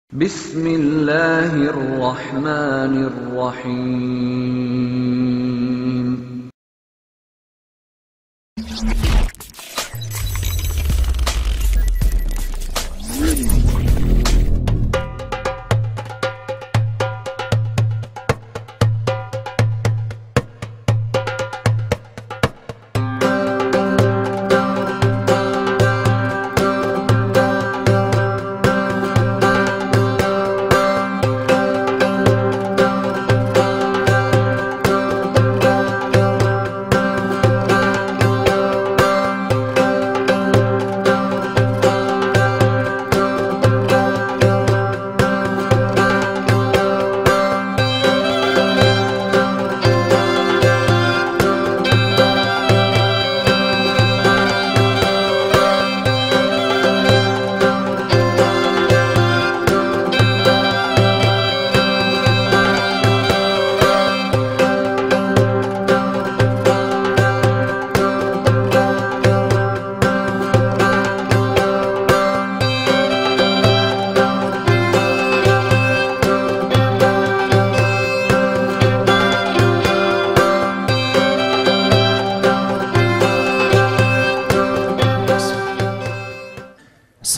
Bismillahirrahmanirrahim.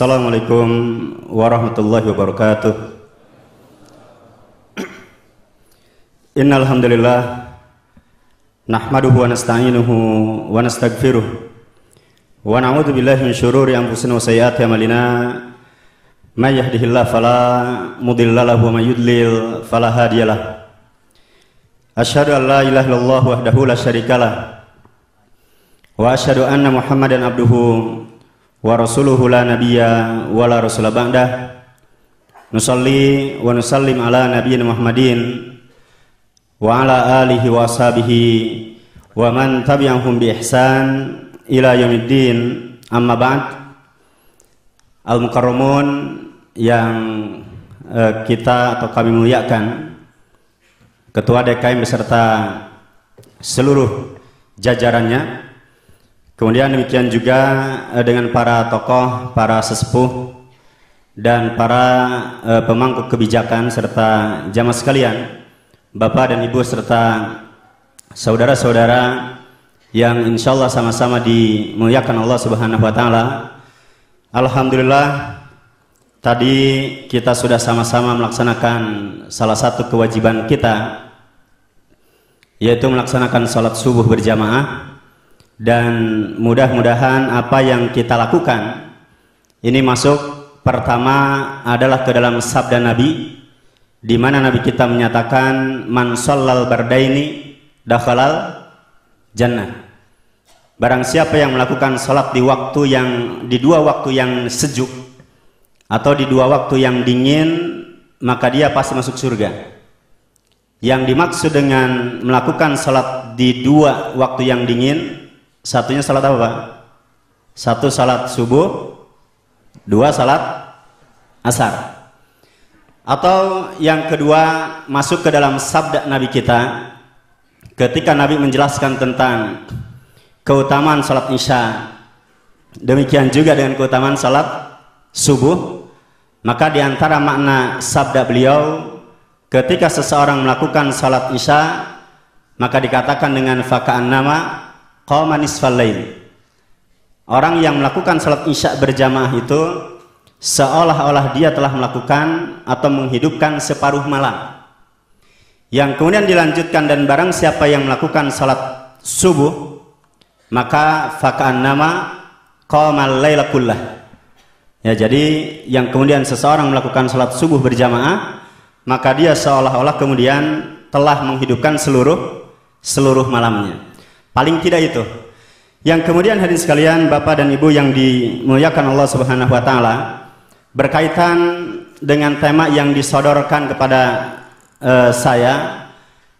Assalamualaikum warahmatullahi wabarakatuh. Innal hamdalillah nahmaduhu wa nasta'inuhu wa nastaghfiruh wa na'udzu billahi min syururi anfusina wa sayyiati a'malina. May yahdihillahu fala mudilla lahu wa may yudlil fala hadiyalah. Asyhadu an la ilaha illallah wahdahu la syarikalah wa asyhadu anna Muhammadan abduhu wa rasuluhu la nabiyya wa la rasula ba'dah. Nusalli wa nusallim ala nabiyyina Muhammadin wa ala alihi wa ashabihi wa man tabi'ahum bi ihsan ila yaumiddin. Amma ba'd. Al-mukarramun yang kita atau kami muliakan, Ketua DKM beserta seluruh jajarannya. Kemudian demikian juga dengan para tokoh, para sesepuh, dan para pemangku kebijakan serta jamaah sekalian, Bapak dan Ibu serta saudara-saudara yang insya Allah sama-sama dimuliakan Allah Subhanahu Wa Taala. Alhamdulillah, tadi kita sudah sama-sama melaksanakan salah satu kewajiban kita, yaitu melaksanakan sholat subuh berjamaah. Dan mudah-mudahan apa yang kita lakukan ini masuk pertama adalah ke dalam sabda Nabi, di mana Nabi kita menyatakan man shallal bardaini dakhalal jannah. Barang siapa yang melakukan salat di dua waktu yang sejuk atau di dua waktu yang dingin, maka dia pasti masuk surga. Yang dimaksud dengan melakukan salat di dua waktu yang dingin, satunya salat apa Pak? Satu salat subuh, dua salat asar. Atau yang kedua masuk ke dalam sabda Nabi kita ketika Nabi menjelaskan tentang keutamaan salat isya, demikian juga dengan keutamaan salat subuh. Maka diantara makna sabda beliau, ketika seseorang melakukan salat isya, maka dikatakan dengan faka'an nama qama nisfal lail. Orang yang melakukan salat isya berjamaah itu seolah-olah dia telah melakukan atau menghidupkan separuh malam. Yang kemudian dilanjutkan, dan barang siapa yang melakukan salat subuh, maka faka'an nama qamal laila kullah. Ya, jadi yang kemudian seseorang melakukan salat subuh berjamaah, maka dia seolah-olah kemudian telah menghidupkan seluruh malamnya. Paling tidak itu. Yang kemudian hadirin sekalian, Bapak dan Ibu yang dimuliakan Allah Subhanahu Wa Taala, berkaitan dengan tema yang disodorkan kepada saya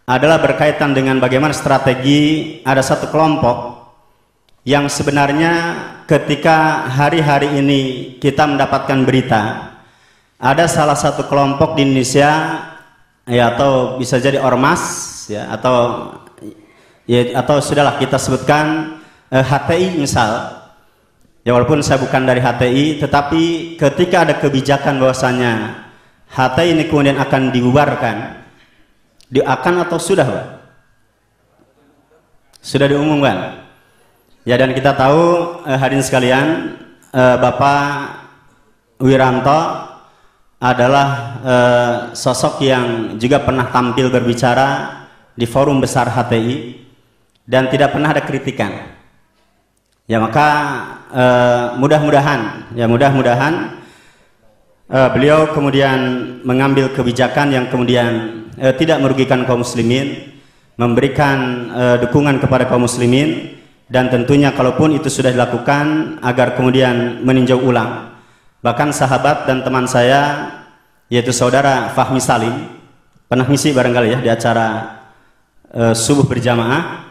adalah berkaitan dengan bagaimana strategi ada satu kelompok yang sebenarnya ketika hari-hari ini kita mendapatkan berita, ada salah satu kelompok di Indonesia, ya, atau bisa jadi ormas, ya, atau sudahlah kita sebutkan HTI misal, ya walaupun saya bukan dari HTI, tetapi ketika ada kebijakan bahwasanya HTI ini kemudian akan dibubarkan, akan atau sudah, Pak? Sudah diumumkan. Ya, dan kita tahu hadirin sekalian, Bapak Wiranto adalah sosok yang juga pernah tampil berbicara di forum besar HTI dan tidak pernah ada kritikan. Ya, maka mudah-mudahan beliau kemudian mengambil kebijakan yang kemudian tidak merugikan kaum muslimin, memberikan dukungan kepada kaum muslimin, dan tentunya kalaupun itu sudah dilakukan agar kemudian meninjau ulang. Bahkan sahabat dan teman saya yaitu saudara Fahmi Salim pernah ngisi barangkali ya di acara subuh berjamaah.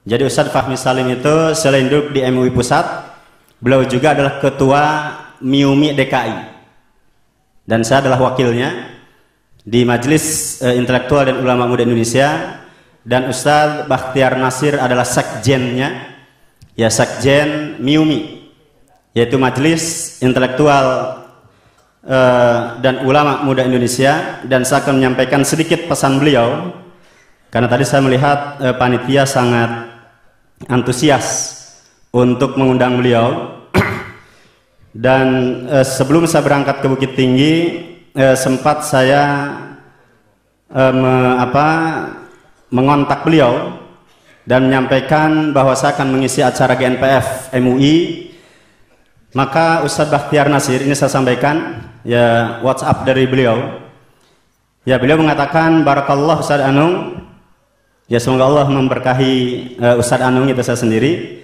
Jadi Ustadz Fahmi Salim itu selain duduk di MUI Pusat, beliau juga adalah ketua MIUMI DKI, dan saya adalah wakilnya di Majelis Intelektual dan Ulama Muda Indonesia, dan Ustadz Bakhtiar Nasir adalah sekjennya, ya sekjen MIUMI, yaitu Majelis Intelektual dan Ulama Muda Indonesia. Dan saya akan menyampaikan sedikit pesan beliau, karena tadi saya melihat panitia sangat antusias untuk mengundang beliau. Dan sebelum saya berangkat ke Bukit Tinggi, sempat saya mengontak beliau dan menyampaikan bahwa saya akan mengisi acara GNPF MUI. Maka Ustadz Bakhtiar Nasir, ini saya sampaikan ya WhatsApp dari beliau. Ya, beliau mengatakan barakallah Ustadz Anung. Ya, semoga Allah memberkahi Ustadz Anung, itu saya sendiri.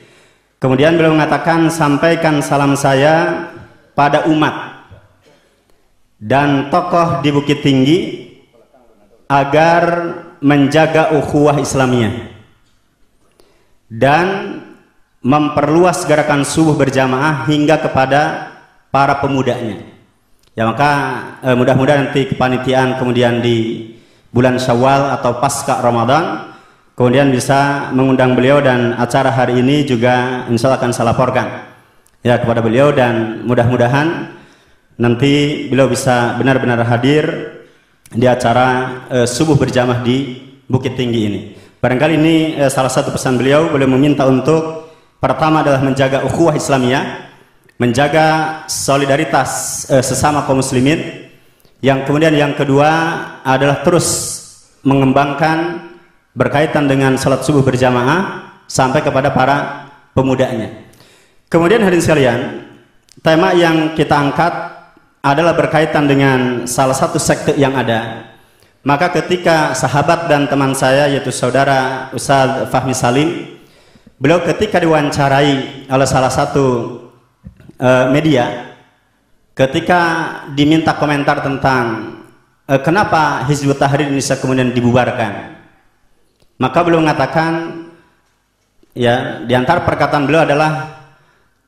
Kemudian beliau mengatakan, sampaikan salam saya pada umat dan tokoh di Bukit Tinggi agar menjaga ukhuwah Islamiyah dan memperluas gerakan subuh berjamaah hingga kepada para pemudanya. Ya, maka mudah-mudahan nanti kepanitiaan kemudian di bulan Syawal atau pasca Ramadan kemudian bisa mengundang beliau, dan acara hari ini juga insya Allah akan saya laporkan ya kepada beliau, dan mudah-mudahan nanti beliau bisa benar-benar hadir di acara subuh berjamaah di Bukit Tinggi ini. Barangkali ini salah satu pesan beliau. Beliau meminta untuk pertama adalah menjaga ukhuwah Islamiyah, menjaga solidaritas sesama kaum muslimin. Yang kemudian yang kedua adalah terus mengembangkan berkaitan dengan salat subuh berjamaah sampai kepada para pemudanya. Kemudian hadirin sekalian, tema yang kita angkat adalah berkaitan dengan salah satu sekte yang ada. Maka ketika sahabat dan teman saya yaitu saudara Ustadz Fahmi Salim, beliau ketika diwawancarai oleh salah satu media, ketika diminta komentar tentang kenapa Hizbut Tahrir Indonesia kemudian dibubarkan, maka beliau mengatakan, ya, di antara perkataan beliau adalah,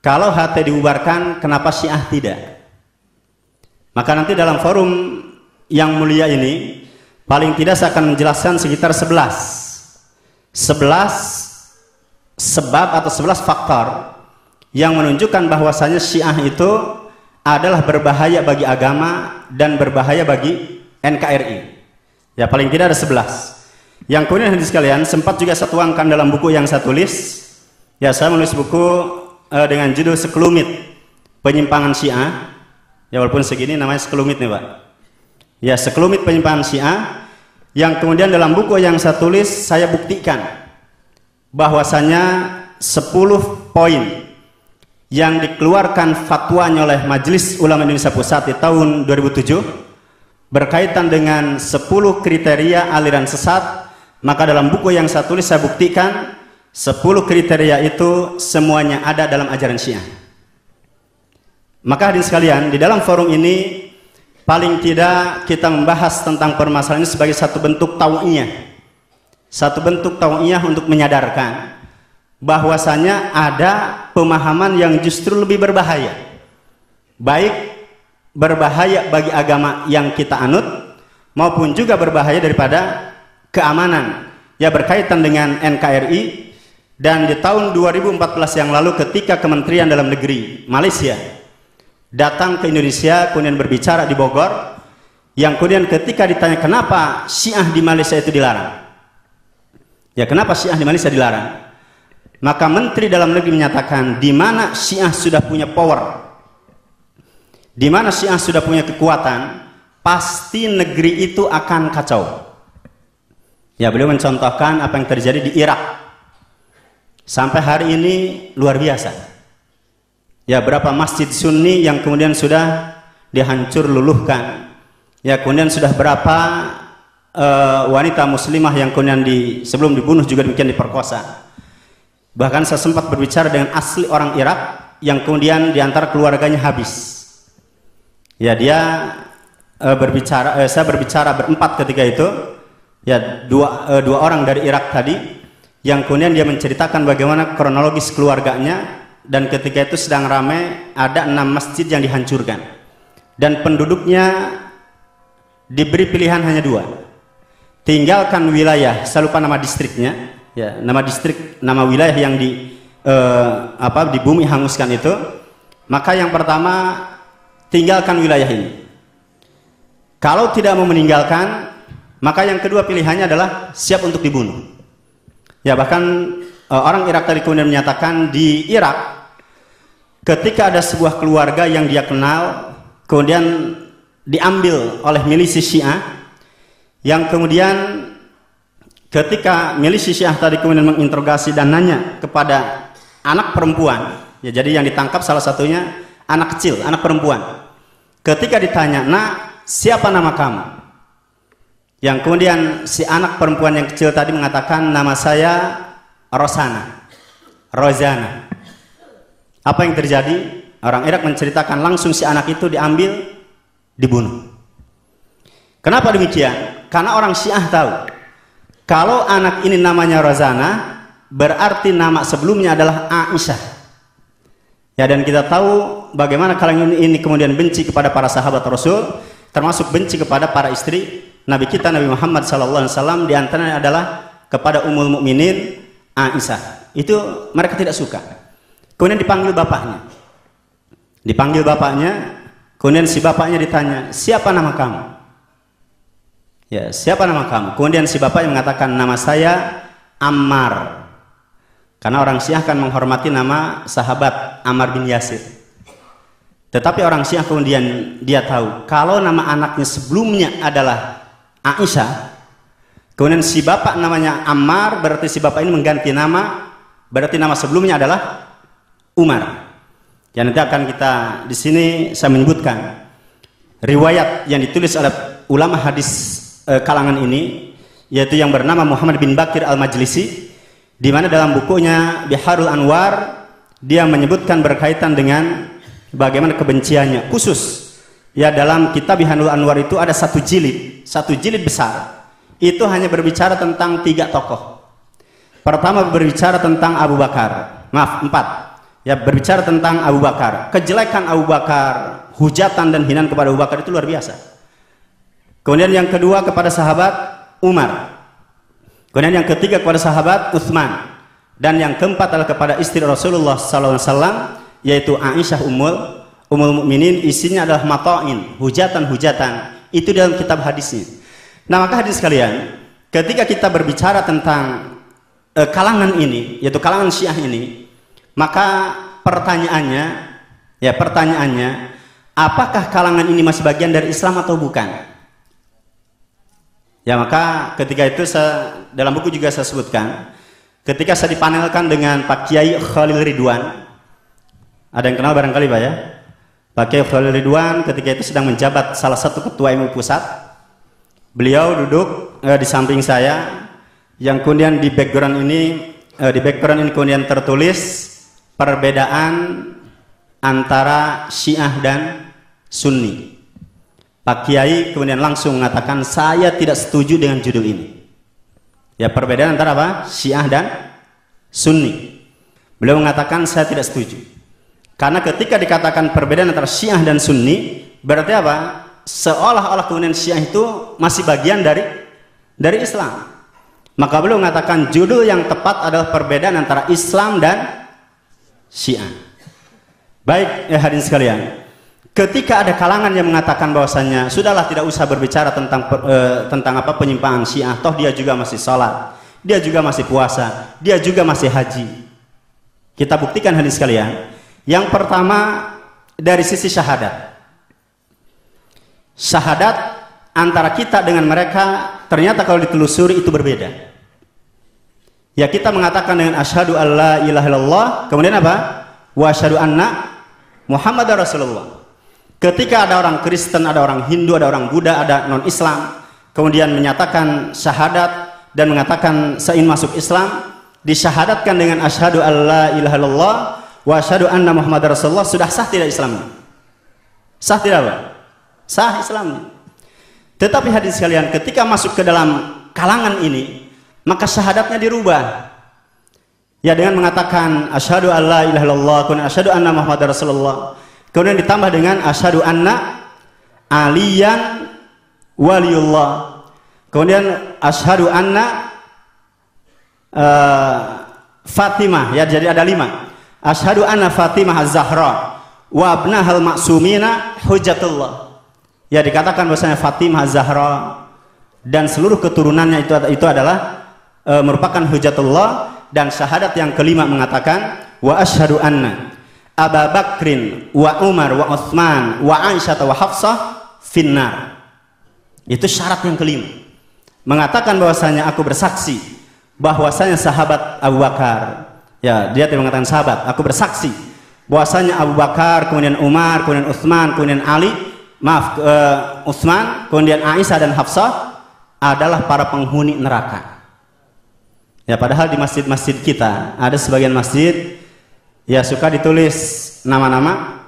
kalau HT dibubarkan, kenapa Syiah tidak? Maka nanti dalam forum yang mulia ini, paling tidak saya akan menjelaskan sekitar 11 sebab atau 11 faktor yang menunjukkan bahwasanya Syiah itu adalah berbahaya bagi agama dan berbahaya bagi NKRI. Ya, paling tidak ada 11. Yang kemudian hadirin sekalian, sempat juga saya tuangkan dalam buku yang saya tulis. Ya, saya menulis buku dengan judul Sekelumit Penyimpangan Syiah. Ya, walaupun segini namanya sekelumit nih, Pak. Ya, Sekelumit Penyimpangan Syiah. Yang kemudian dalam buku yang saya tulis, saya buktikan bahwasanya 10 poin yang dikeluarkan fatwanya oleh Majelis Ulama Indonesia Pusat di tahun 2007 berkaitan dengan 10 kriteria aliran sesat. Maka dalam buku yang saya tulis saya buktikan 10 kriteria itu semuanya ada dalam ajaran Syiah. Maka hadirin sekalian, di dalam forum ini paling tidak kita membahas tentang permasalahan ini sebagai satu bentuk tau'iyah. Satu bentuk tau'iyah untuk menyadarkan bahwasanya ada pemahaman yang justru lebih berbahaya. Baik berbahaya bagi agama yang kita anut maupun juga berbahaya daripada keamanan ya berkaitan dengan NKRI. Dan di tahun 2014 yang lalu ketika Kementerian Dalam Negeri Malaysia datang ke Indonesia kemudian berbicara di Bogor, yang kemudian ketika ditanya kenapa Syiah di Malaysia itu dilarang, ya kenapa Syiah di Malaysia dilarang, maka Menteri Dalam Negeri menyatakan di mana Syiah sudah punya power, di mana Syiah sudah punya kekuatan, pasti negeri itu akan kacau. Ya, beliau mencontohkan apa yang terjadi di Irak. Sampai hari ini luar biasa. Ya, berapa masjid Sunni yang kemudian sudah dihancur luluhkan. Ya, kemudian sudah berapa wanita muslimah yang kemudian sebelum dibunuh juga demikian diperkosa. Bahkan saya sempat berbicara dengan asli orang Irak yang kemudian diantara keluarganya habis. Ya, dia saya berbicara berempat ketika itu. Ya, dua orang dari Irak tadi yang kemudian dia menceritakan bagaimana kronologis keluarganya, dan ketika itu sedang ramai ada 6 masjid yang dihancurkan dan penduduknya diberi pilihan hanya 2, tinggalkan wilayah, saya lupa nama distriknya, ya, nama wilayah yang di bumi hanguskan itu. Maka yang pertama, tinggalkan wilayah ini. Kalau tidak mau meninggalkan, maka yang kedua pilihannya adalah siap untuk dibunuh. Ya, bahkan orang Irak tadi kemudian menyatakan di Irak ketika ada sebuah keluarga yang dia kenal kemudian diambil oleh milisi Syiah, yang kemudian ketika milisi Syiah tadi kemudian menginterogasi dan nanya kepada anak perempuan, ya, jadi yang ditangkap salah satunya anak kecil, anak perempuan. Ketika ditanya, "Nak, siapa nama kamu?" Yang kemudian si anak perempuan yang kecil tadi mengatakan, "Nama saya Rozana." Apa yang terjadi? Orang Irak menceritakan langsung si anak itu diambil, dibunuh. Kenapa demikian? Karena orang Syiah tahu kalau anak ini namanya Rozana, berarti nama sebelumnya adalah Aisyah. Ya, dan kita tahu bagaimana kalangan ini kemudian benci kepada para sahabat Rasul, termasuk benci kepada para istri Nabi kita Nabi Muhammad SAW, di antaranya adalah kepada Ummul Mukminin Aisyah. Itu mereka tidak suka. Kemudian dipanggil bapaknya. Kemudian si bapaknya ditanya, "Siapa nama kamu?" Ya, siapa nama kamu? Kemudian si bapaknya mengatakan, "Nama saya Ammar." Karena orang Syiah kan menghormati nama sahabat Ammar bin Yasir. Tetapi orang Syiah kemudian dia tahu kalau nama anaknya sebelumnya adalah Aisyah, kemudian si bapak namanya Ammar, berarti si bapak ini mengganti nama, berarti nama sebelumnya adalah Umar. Ya, nanti akan kita di sini saya menyebutkan riwayat yang ditulis oleh ulama hadis kalangan ini, yaitu yang bernama Muhammad bin Bakir Al-Majlisi, di mana dalam bukunya Biharul Anwar dia menyebutkan berkaitan dengan bagaimana kebenciannya, khusus ya dalam kitab Biharul Anwar itu ada satu jilid besar, itu hanya berbicara tentang 3 tokoh. Pertama berbicara tentang Abu Bakar, 4 ya, berbicara tentang Abu Bakar, kejelekan Abu Bakar, hujatan dan hinaan kepada Abu Bakar itu luar biasa. Kemudian yang kedua kepada sahabat Umar, kemudian yang ketiga kepada sahabat Utsman, dan yang keempat adalah kepada istri Rasulullah SAW, yaitu Aisyah Ummul Mukminin. Isinya adalah mata'in, hujatan-hujatan, itu dalam kitab hadisnya. Nah, maka hadirin sekalian, ketika kita berbicara tentang kalangan ini, yaitu kalangan Syiah ini, maka pertanyaannya, apakah kalangan ini masih bagian dari Islam atau bukan? Ya, maka ketika itu dalam buku juga saya sebutkan, ketika saya dipanelkan dengan Pak Kiai Khalil Ridwan, ada yang kenal barangkali Pak ya? Pak Kiai Khalil Ridwan ketika itu sedang menjabat salah satu ketua MUI pusat. Beliau duduk di samping saya, yang kemudian di background ini kemudian tertulis perbedaan antara Syiah dan Sunni. Pak Kiai kemudian langsung mengatakan, "Saya tidak setuju dengan judul ini." Ya, perbedaan antara apa? Syiah dan Sunni. Beliau mengatakan, "Saya tidak setuju." Karena ketika dikatakan perbedaan antara Syiah dan Sunni, berarti apa? Seolah-olah kemudian Syiah itu masih bagian dari Islam. Maka beliau mengatakan judul yang tepat adalah perbedaan antara Islam dan Syiah. Baik ya hadirin sekalian, ketika ada kalangan yang mengatakan bahwasanya sudahlah tidak usah berbicara tentang apa penyimpangan Syiah, toh dia juga masih sholat, dia juga masih puasa, dia juga masih haji. Kita buktikan hadis sekalian. Yang pertama dari sisi syahadat. Syahadat antara kita dengan mereka ternyata kalau ditelusuri itu berbeda. Ya, kita mengatakan dengan asyhadu alla ilaha illallah, kemudian apa? Wa asyhadu anna Muhammadar Rasulullah. Ketika ada orang Kristen, ada orang Hindu, ada orang Buddha, ada non-Islam, kemudian menyatakan syahadat dan mengatakan saya ingin masuk Islam, disyahadatkan dengan asyhadu alla ilaha illallah wa asyhadu anna Muhammadar Rasulullah, sudah sah tidak Islamnya? Sah tidak, Pak? Sah Islamnya. Tetapi hadis sekalian, ketika masuk ke dalam kalangan ini, maka syahadatnya dirubah. Ya, dengan mengatakan asyhadu alla ilaha illallah, kemudian asyhadu anna Muhammadar Rasulullah, kemudian ditambah dengan asyhadu anna aliyan waliullah, kemudian asyhadu anna Fatimah, ya, jadi ada 5. Asyhadu anna Fatimah az-Zahra wa abnahal maksumina hujjatullah. Ya, dikatakan bahwasanya Fatimah az-Zahra dan seluruh keturunannya itu adalah merupakan hujjatullah. Dan syahadat yang kelima mengatakan wa asyhadu anna Abu Bakrin wa Umar wa Utsman wa Aisyah wa Hafsah finnar. Itu syarat yang kelima. Mengatakan bahwasanya aku bersaksi bahwasanya sahabat Abu Bakar, ya, dia tidak mengatakan sahabat, aku bersaksi bahwasanya Abu Bakar, kemudian Umar, kemudian Utsman, kemudian Ali, Utsman, kemudian Aisyah dan Hafsah adalah para penghuni neraka. Ya, padahal di masjid-masjid kita ada sebagian masjid ya suka ditulis nama-nama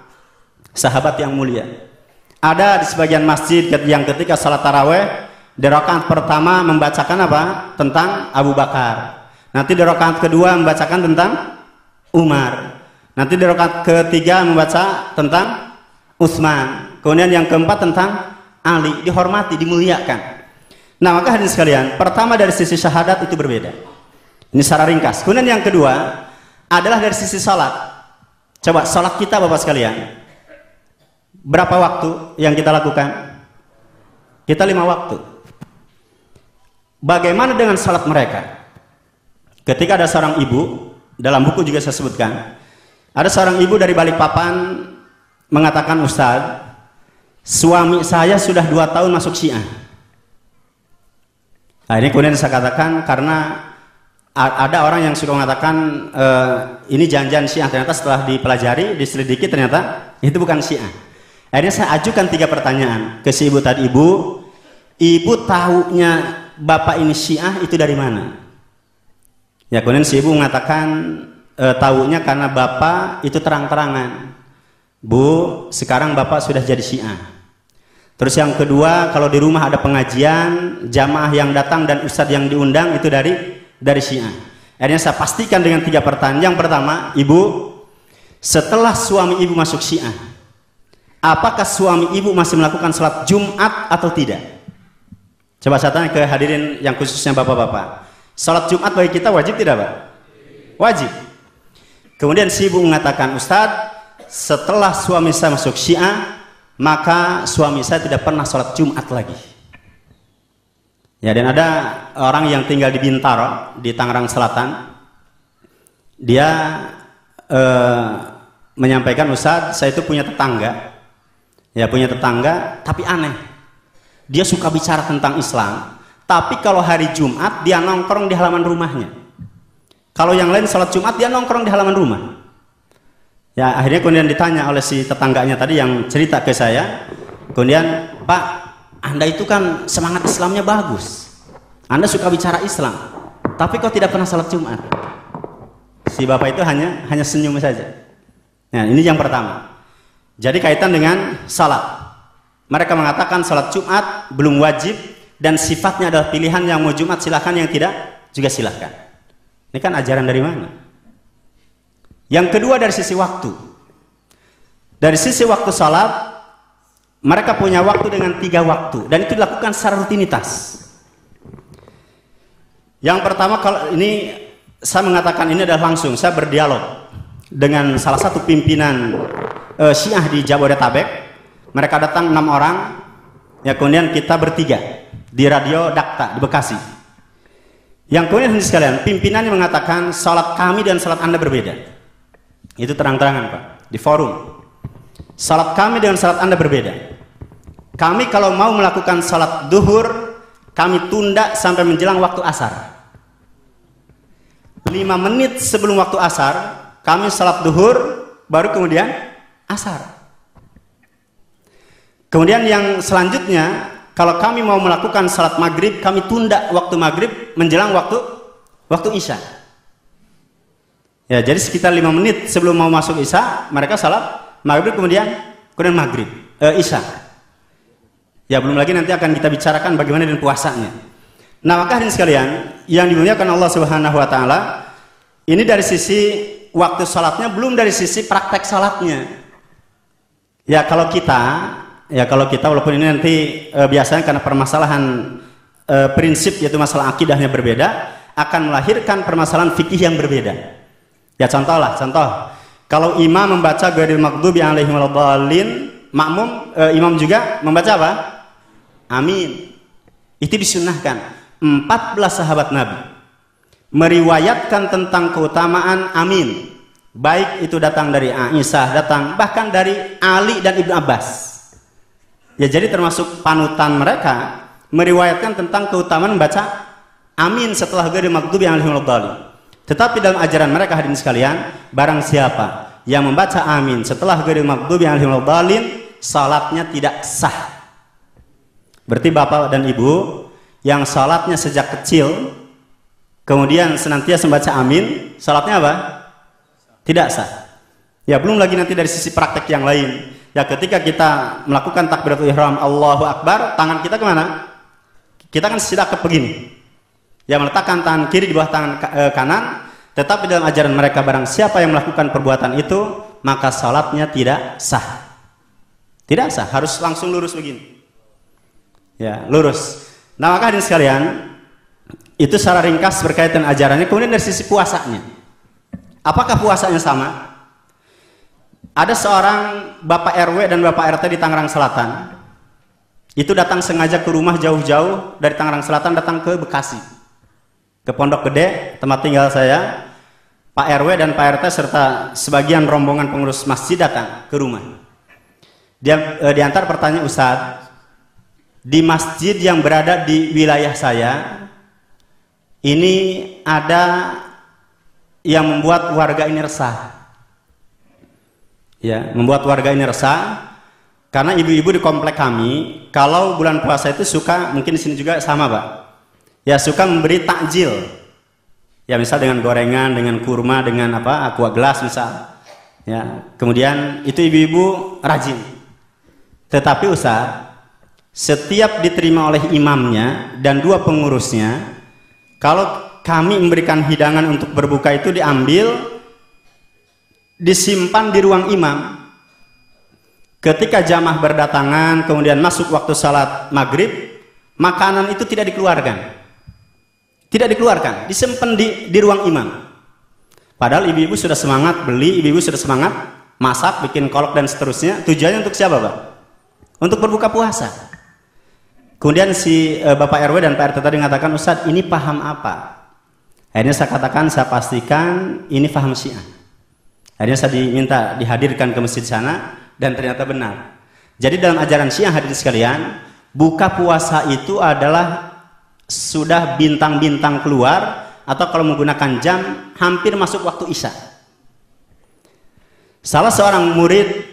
sahabat yang mulia. Ada di sebagian masjid yang ketika salat taraweh di rakaat pertama membacakan apa? Tentang Abu Bakar. Nanti di rakaat kedua membacakan tentang Umar. Nanti di rakaat ketiga membaca tentang Utsman. Kemudian yang keempat tentang Ali. Dihormati, dimuliakan. Nah, maka hadirin sekalian, pertama dari sisi syahadat itu berbeda. Ini secara ringkas. Kemudian yang kedua adalah dari sisi salat. Coba salat kita Bapak sekalian, berapa waktu yang kita lakukan? Kita 5 waktu. Bagaimana dengan salat mereka? Ketika ada seorang ibu, dalam buku juga saya sebutkan, ada seorang ibu dari Balikpapan mengatakan, Ustadz, suami saya sudah 2 tahun masuk Syiah. Nah, ini kemudian saya katakan karena ada orang yang suka mengatakan ini jangan-jangan Syiah, ternyata setelah dipelajari, diselidiki ternyata itu bukan Syiah. Akhirnya saya ajukan 3 pertanyaan ke si ibu tadi. Ibu tahunya bapak ini Syiah itu dari mana? Ya, kemudian si ibu mengatakan tahunya karena bapak itu terang-terangan, Bu, sekarang bapak sudah jadi Syiah. Terus yang kedua, kalau di rumah ada pengajian, jamaah yang datang dan ustadz yang diundang itu dari Syiah. Akhirnya saya pastikan dengan 3 pertanyaan. Yang pertama, Ibu, setelah suami ibu masuk Syiah, apakah suami ibu masih melakukan sholat Jumat atau tidak? Coba saya tanya ke hadirin yang khususnya bapak-bapak, sholat Jumat bagi kita wajib tidak, Pak? Wajib. Kemudian si ibu mengatakan, Ustadz, setelah suami saya masuk Syiah, maka suami saya tidak pernah sholat Jumat lagi. Ya, dan ada orang yang tinggal di Bintaro, di Tangerang Selatan. Dia menyampaikan, Ustadz, saya itu punya tetangga. Ya, punya tetangga, tapi aneh. Dia suka bicara tentang Islam, tapi kalau hari Jumat dia nongkrong di halaman rumahnya. Kalau yang lain sholat Jumat, dia nongkrong di halaman rumah. Ya, akhirnya kemudian ditanya oleh si tetangganya tadi yang cerita ke saya. Kemudian, Pak, Anda itu kan semangat Islamnya bagus, Anda suka bicara Islam, tapi kok tidak pernah sholat Jumat? Si bapak itu hanya senyum saja. Nah, ini yang pertama. Jadi kaitan dengan salat, mereka mengatakan salat Jumat belum wajib dan sifatnya adalah pilihan, yang mau Jumat silahkan, yang tidak juga silahkan. Ini kan ajaran dari mana? Yang kedua dari sisi waktu. Dari sisi waktu salat, mereka punya waktu dengan 3 waktu, dan itu dilakukan secara rutinitas. Yang pertama, kalau ini saya mengatakan ini adalah langsung, saya berdialog dengan salah satu pimpinan Syiah di Jabodetabek. mereka datang 6 orang, ya kemudian kita bertiga di Radio Dakta di Bekasi. Yang kemudian sekalian, pimpinannya mengatakan salat kami dan salat Anda berbeda. Itu terang-terangan Pak, di forum. Salat kami dengan salat Anda berbeda. Kami kalau mau melakukan salat duhur, kami tunda sampai menjelang waktu asar. 5 menit sebelum waktu asar, kami salat duhur, baru kemudian asar. Kemudian yang selanjutnya, kalau kami mau melakukan salat maghrib, kami tunda waktu maghrib menjelang waktu isya. Ya, jadi sekitar 5 menit sebelum mau masuk isya, mereka salat maghrib kemudian maghrib, isya. Ya, belum lagi nanti akan kita bicarakan bagaimana dengan puasanya. Nah, maka hadirin sekalian yang dimuliakan Allah Subhanahu wa taala, ini dari sisi waktu salatnya, belum dari sisi praktek salatnya. Ya, kalau kita walaupun ini nanti biasanya karena permasalahan prinsip yaitu masalah akidahnya berbeda, akan melahirkan permasalahan fikih yang berbeda. Ya, contoh, kalau imam membaca ghairil maghdubi alaihim waladdallin, makmum imam juga membaca apa? Amin. Itu disunnahkan. 14 sahabat Nabi meriwayatkan tentang keutamaan amin. Baik itu datang dari Aisyah, bahkan dari Ali dan Ibnu Abbas. Ya, jadi termasuk panutan mereka meriwayatkan tentang keutamaan membaca amin setelah ghairil maghdubi alaihim waladdallin. Tetapi dalam ajaran mereka hadirin sekalian, barang siapa yang membaca amin setelah ghairil maghdubi alaihim waladdallin, salatnya tidak sah. Berarti bapak dan ibu yang salatnya sejak kecil kemudian senantiasa membaca amin, salatnya apa? Tidak sah. Ya, belum lagi nanti dari sisi praktek yang lain. Ya, ketika kita melakukan takbiratul ihram Allahu Akbar, tangan kita kemana? Kita kan sidak begini. Ya, meletakkan tangan kiri di bawah tangan kanan. Tetapi dalam ajaran mereka, barang siapa yang melakukan perbuatan itu, maka salatnya tidak sah. Tidak sah, harus langsung lurus begini. Ya, lurus. Nah, maka hadirin sekalian, itu secara ringkas berkaitan ajarannya. Kemudian dari sisi puasanya, apakah puasanya sama? Ada seorang Bapak RW dan Bapak RT di Tangerang Selatan, itu datang sengaja ke rumah jauh-jauh dari Tangerang Selatan, datang ke Bekasi, ke Pondok Gede, tempat tinggal saya. Pak RW dan Pak RT serta sebagian rombongan pengurus masjid datang ke rumah. Dia diantar pertanyaan, Ustadz, di masjid yang berada di wilayah saya ini ada yang membuat warga ini resah. Ya, membuat warga ini resah karena ibu-ibu di komplek kami kalau bulan puasa itu suka, mungkin di sini juga sama Pak, ya suka memberi takjil. Ya, misal dengan gorengan, dengan kurma, dengan aqua gelas misal. Ya, kemudian itu ibu-ibu rajin. Tetapi Ustaz, setiap diterima oleh imamnya dan 2 pengurusnya, kalau kami memberikan hidangan untuk berbuka itu diambil, disimpan di ruang imam. Ketika jamaah berdatangan, kemudian masuk waktu salat maghrib, makanan itu tidak dikeluarkan. Tidak dikeluarkan, disimpan di ruang imam. Padahal ibu-ibu sudah semangat beli, ibu-ibu sudah semangat masak, bikin kolak dan seterusnya. Tujuannya untuk siapa Pak? Untuk berbuka puasa. Kemudian si Bapak RW dan Pak RT tadi mengatakan, Ustadz, ini paham apa? Akhirnya saya katakan, saya pastikan ini paham Syiah. Akhirnya saya diminta dihadirkan ke masjid sana, dan ternyata benar. Jadi dalam ajaran Syiah hadirin sekalian, buka puasa itu adalah sudah bintang-bintang keluar, atau kalau menggunakan jam hampir masuk waktu isya. Salah seorang murid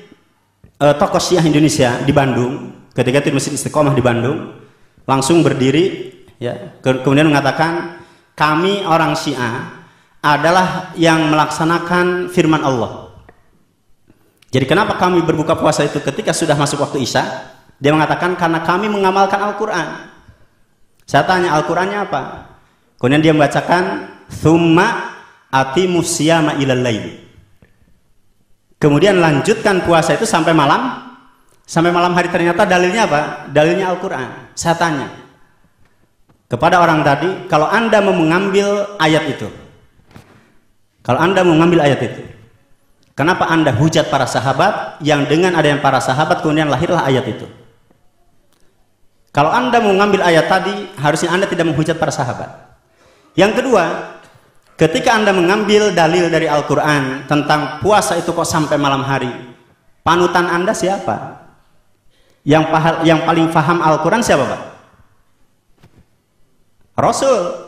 tokoh Syiah Indonesia di Bandung, ketika itu di Masjid Istiqomah di Bandung, langsung berdiri, ya, kemudian mengatakan, kami orang Syiah adalah yang melaksanakan firman Allah. Jadi kenapa kami berbuka puasa itu ketika sudah masuk waktu isya? Dia mengatakan karena kami mengamalkan Al-Quran. Saya tanya, Al-Qurannya apa? Kemudian dia membacakan, thumma atimus siyama ilal lail. Kemudian lanjutkan puasa itu sampai malam. Sampai malam hari. Ternyata dalilnya apa? Dalilnya Al-Quran. Saya tanya kepada orang tadi, kalau Anda mau mengambil ayat itu, kalau Anda mau mengambil ayat itu, Kenapa Anda hujat para sahabat yang dengan adanya para sahabat kemudian lahirlah ayat itu? Kalau Anda mau ngambil ayat tadi, harusnya Anda tidak menghujat para sahabat. Yang kedua, ketika Anda mengambil dalil dari Al-Quran tentang puasa itu kok sampai malam hari, panutan Anda siapa? Yang paling paham Al-Quran siapa, Pak? Rasul.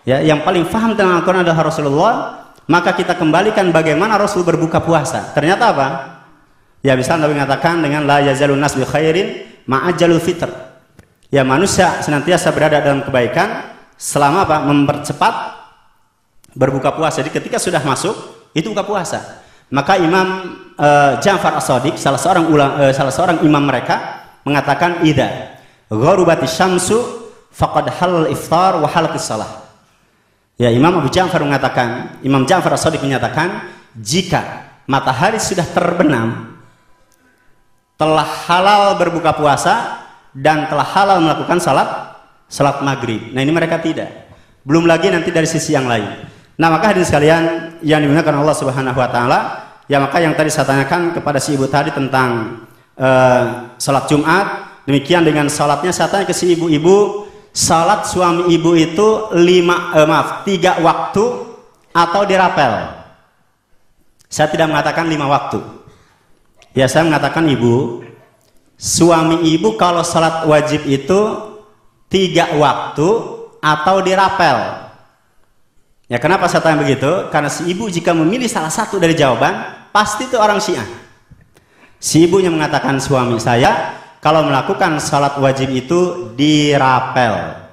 Ya, yang paling paham tentang Al-Quran adalah Rasulullah. Maka kita kembalikan bagaimana Rasul berbuka puasa. Ternyata apa? Ya, bisa Nabi mengatakan dengan la yazalun nas bi khairin ma'ajalul fitr. Ya, manusia senantiasa berada dalam kebaikan selama apa? Mempercepat berbuka puasa. Jadi ketika sudah masuk itu buka puasa. Maka Imam Ja'far As-Shadiq, salah seorang imam mereka mengatakan idza gharubatis syamsu faqad halal iftar wa halatis shalah. Ya, Imam Ja'far As-Shadiq menyatakan jika matahari sudah terbenam telah halal berbuka puasa dan telah halal melakukan salat maghrib. Nah, ini mereka tidak. Belum lagi nanti dari sisi yang lain. Nah, maka hadirin sekalian yang dimuliakan Allah Subhanahu wa taala, ya maka yang tadi saya tanyakan kepada si ibu tadi tentang salat Jumat, demikian dengan salatnya saya tanya ke si ibu-ibu, salat suami ibu itu 3 waktu atau dirapel? Saya tidak mengatakan 5 waktu. Ya, saya mengatakan ibu, suami ibu kalau salat wajib itu 3 waktu atau dirapel. Ya, kenapa saya tanya begitu? Karena si ibu jika memilih salah satu dari jawaban, pasti itu orang Syiah. Si ibunya mengatakan suami saya kalau melakukan salat wajib itu dirapel.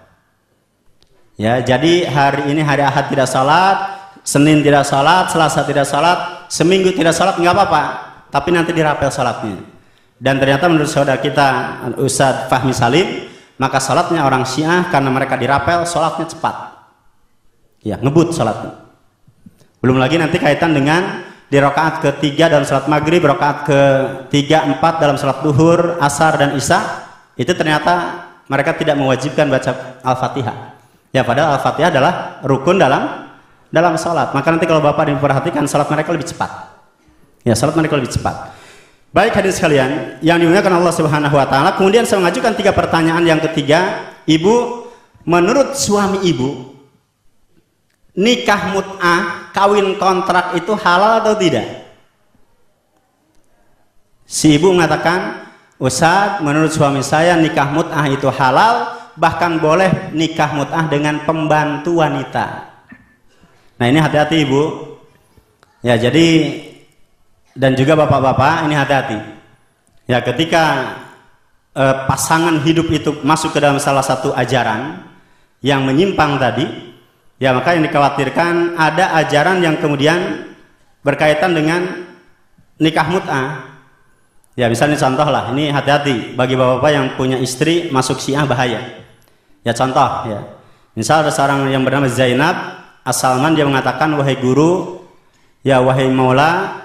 Ya, jadi hari ini hari Ahad tidak salat, Senin tidak salat, Selasa tidak salat, seminggu tidak salat nggak apa-apa, tapi nanti dirapel salatnya. Dan ternyata menurut saudara kita Ustadz Fahmi Salim, maka salatnya orang Syiah karena mereka dirapel, salatnya cepat. Ya, ngebut salatnya. Belum lagi nanti kaitan dengan di rakaat ketiga dalam salat maghrib, rakaat ketiga, 4 dalam salat duhur, asar dan isya, itu ternyata mereka tidak mewajibkan baca Al-Fatihah. Ya, padahal Al-Fatihah adalah rukun dalam salat. Maka nanti kalau Bapak diperhatikan salat mereka lebih cepat. Ya, salat mereka lebih cepat. Baik hadirin sekalian yang dimuliakan Allah Subhanahu wa taala, kemudian saya mengajukan 3 pertanyaan yang ketiga. Ibu, menurut suami ibu, nikah mut'ah, kawin kontrak itu halal atau tidak? Si ibu mengatakan, Ustaz, menurut suami saya nikah mut'ah itu halal, bahkan boleh nikah mut'ah dengan pembantu wanita. Nah, ini hati-hati ibu. Ya, jadi dan juga bapak-bapak ini hati-hati. Ya, ketika pasangan hidup itu masuk ke dalam salah satu ajaran yang menyimpang tadi, ya maka yang dikhawatirkan ada ajaran yang kemudian berkaitan dengan nikah mut'ah. Ya, misalnya contoh lah, ini hati-hati bagi bapak-bapak yang punya istri masuk Syiah, bahaya. Ya, contoh ya. Misal ada seorang yang bernama Zainab As-Salman, dia mengatakan, wahai guru, ya wahai maula,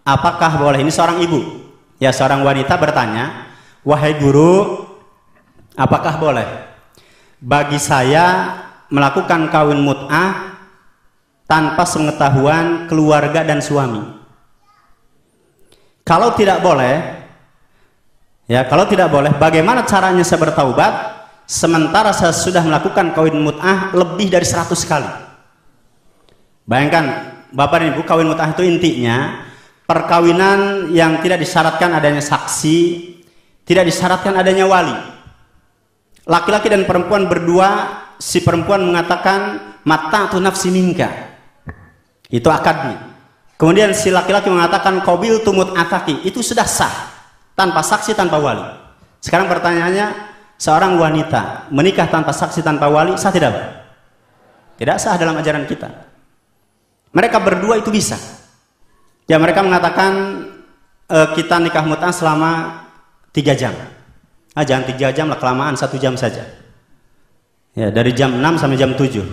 apakah boleh, ini seorang ibu, ya seorang wanita bertanya, wahai guru, apakah boleh bagi saya melakukan kawin mut'ah tanpa sepengetahuan keluarga dan suami? Kalau tidak boleh, ya kalau tidak boleh, bagaimana caranya saya bertaubat sementara saya sudah melakukan kawin mut'ah lebih dari 100 kali? Bayangkan Bapak dan Ibu, kawin mut'ah itu intinya perkawinan yang tidak disyaratkan adanya saksi, tidak disyaratkan adanya wali. Laki-laki dan perempuan berdua, si perempuan mengatakan mata'tu nafsi minka, itu akadnya. Kemudian si laki-laki mengatakan qabiltu mut'ataki, itu sudah sah tanpa saksi, tanpa wali. Sekarang pertanyaannya, seorang wanita menikah tanpa saksi, tanpa wali, sah tidak? Tidak sah dalam ajaran kita. Mereka berdua itu bisa. Ya, mereka mengatakan kita nikah mut'ah selama 3 jam. Ah, jangan 3 jam lah, kelamaan, 1 jam saja. Ya, dari jam 6 sampai jam 7.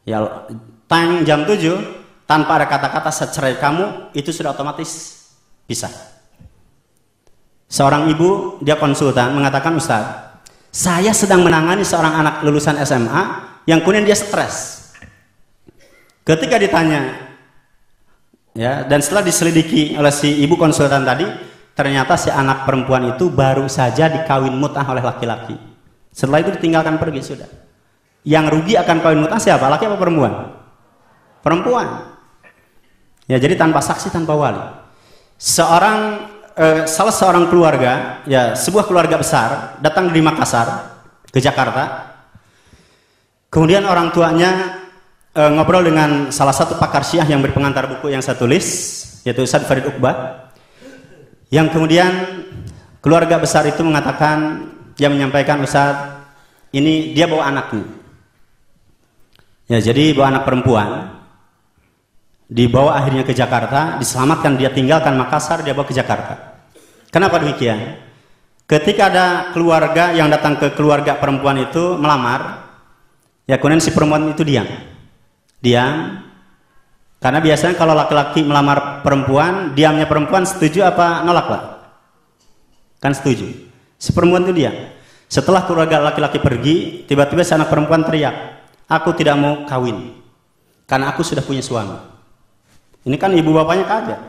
Ya, time jam 7 tanpa ada kata-kata cerai kamu, itu sudah otomatis bisa. Seorang ibu, dia konsultan, mengatakan, Ustaz, saya sedang menangani seorang anak lulusan SMA yang kemudian dia stres. Ketika ditanya, Ya, dan setelah diselidiki oleh si ibu konsultan tadi, ternyata si anak perempuan itu baru saja dikawin mut'ah oleh laki-laki. Setelah itu ditinggalkan pergi sudah. Yang rugi akan kawin mut'ah siapa? Laki apa perempuan? Perempuan. Ya, jadi tanpa saksi, tanpa wali. Salah seorang keluarga, ya sebuah keluarga besar datang dari Makassar ke Jakarta. Kemudian orang tuanya ngobrol dengan salah satu pakar Syiah yang berpengantar buku yang saya tulis, yaitu Ustadz Farid Uqbah, yang kemudian keluarga besar itu mengatakan, yang menyampaikan, Ustadz, ini dia bawa anaknya, ya jadi bawa anak perempuan, dibawa akhirnya ke Jakarta, diselamatkan, dia tinggalkan Makassar, dia bawa ke Jakarta. Kenapa demikian? Ketika ada keluarga yang datang ke keluarga perempuan itu melamar, ya kemudian si perempuan itu diam, karena biasanya kalau laki-laki melamar perempuan, diamnya perempuan setuju apa nolak, Pak? Kan setuju. Si perempuan itu diam. Setelah keluarga laki-laki pergi, tiba-tiba si anak perempuan teriak, aku tidak mau kawin karena aku sudah punya suami. Ini kan ibu bapaknya kaget.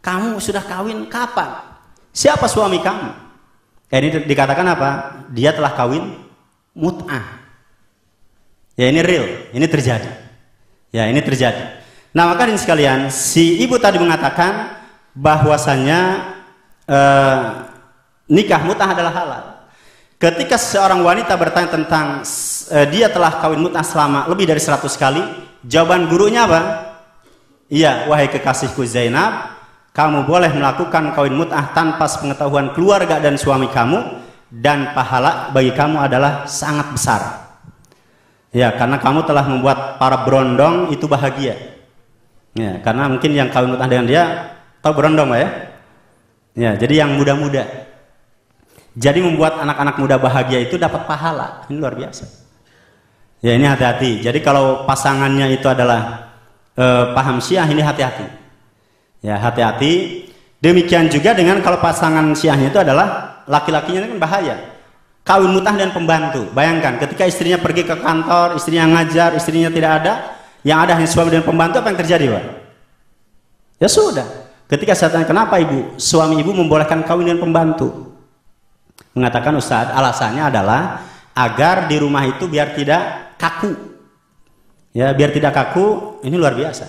Kamu sudah kawin kapan? Siapa suami kamu? Ini dikatakan apa? Dia telah kawin mut'ah. Ya ini real, ini terjadi. Ya ini terjadi. Nah maka ini sekalian, si ibu tadi mengatakan bahwasannya nikah mut'ah adalah halal. Ketika seorang wanita bertanya tentang dia telah kawin mut'ah selama lebih dari 100 kali, jawaban gurunya apa? Iya, wahai kekasihku Zainab, kamu boleh melakukan kawin mut'ah tanpa sepengetahuan keluarga dan suami kamu, dan pahala bagi kamu adalah sangat besar. Ya, karena kamu telah membuat para berondong itu bahagia. Ya, karena mungkin yang kawin mut'ah dengan dia, tahu berondong ya? Ya, jadi yang muda-muda. Jadi membuat anak-anak muda bahagia itu dapat pahala. Ini luar biasa. Ya, ini hati-hati. Jadi kalau pasangannya itu adalah paham Syiah, ini hati-hati. Ya, hati-hati. Demikian juga dengan kalau pasangan Syiahnya itu adalah laki-lakinya, kan bahaya. Kawin mut'ah dan pembantu. Bayangkan ketika istrinya pergi ke kantor, istrinya ngajar, istrinya tidak ada, yang ada hanya suami dan pembantu, apa yang terjadi, Pak? Ya sudah. Ketika saya tanya, kenapa ibu, suami ibu membolehkan kawin dengan pembantu? Mengatakan, Ustadz, alasannya adalah agar di rumah itu biar tidak kaku. Ya, biar tidak kaku. Ini luar biasa.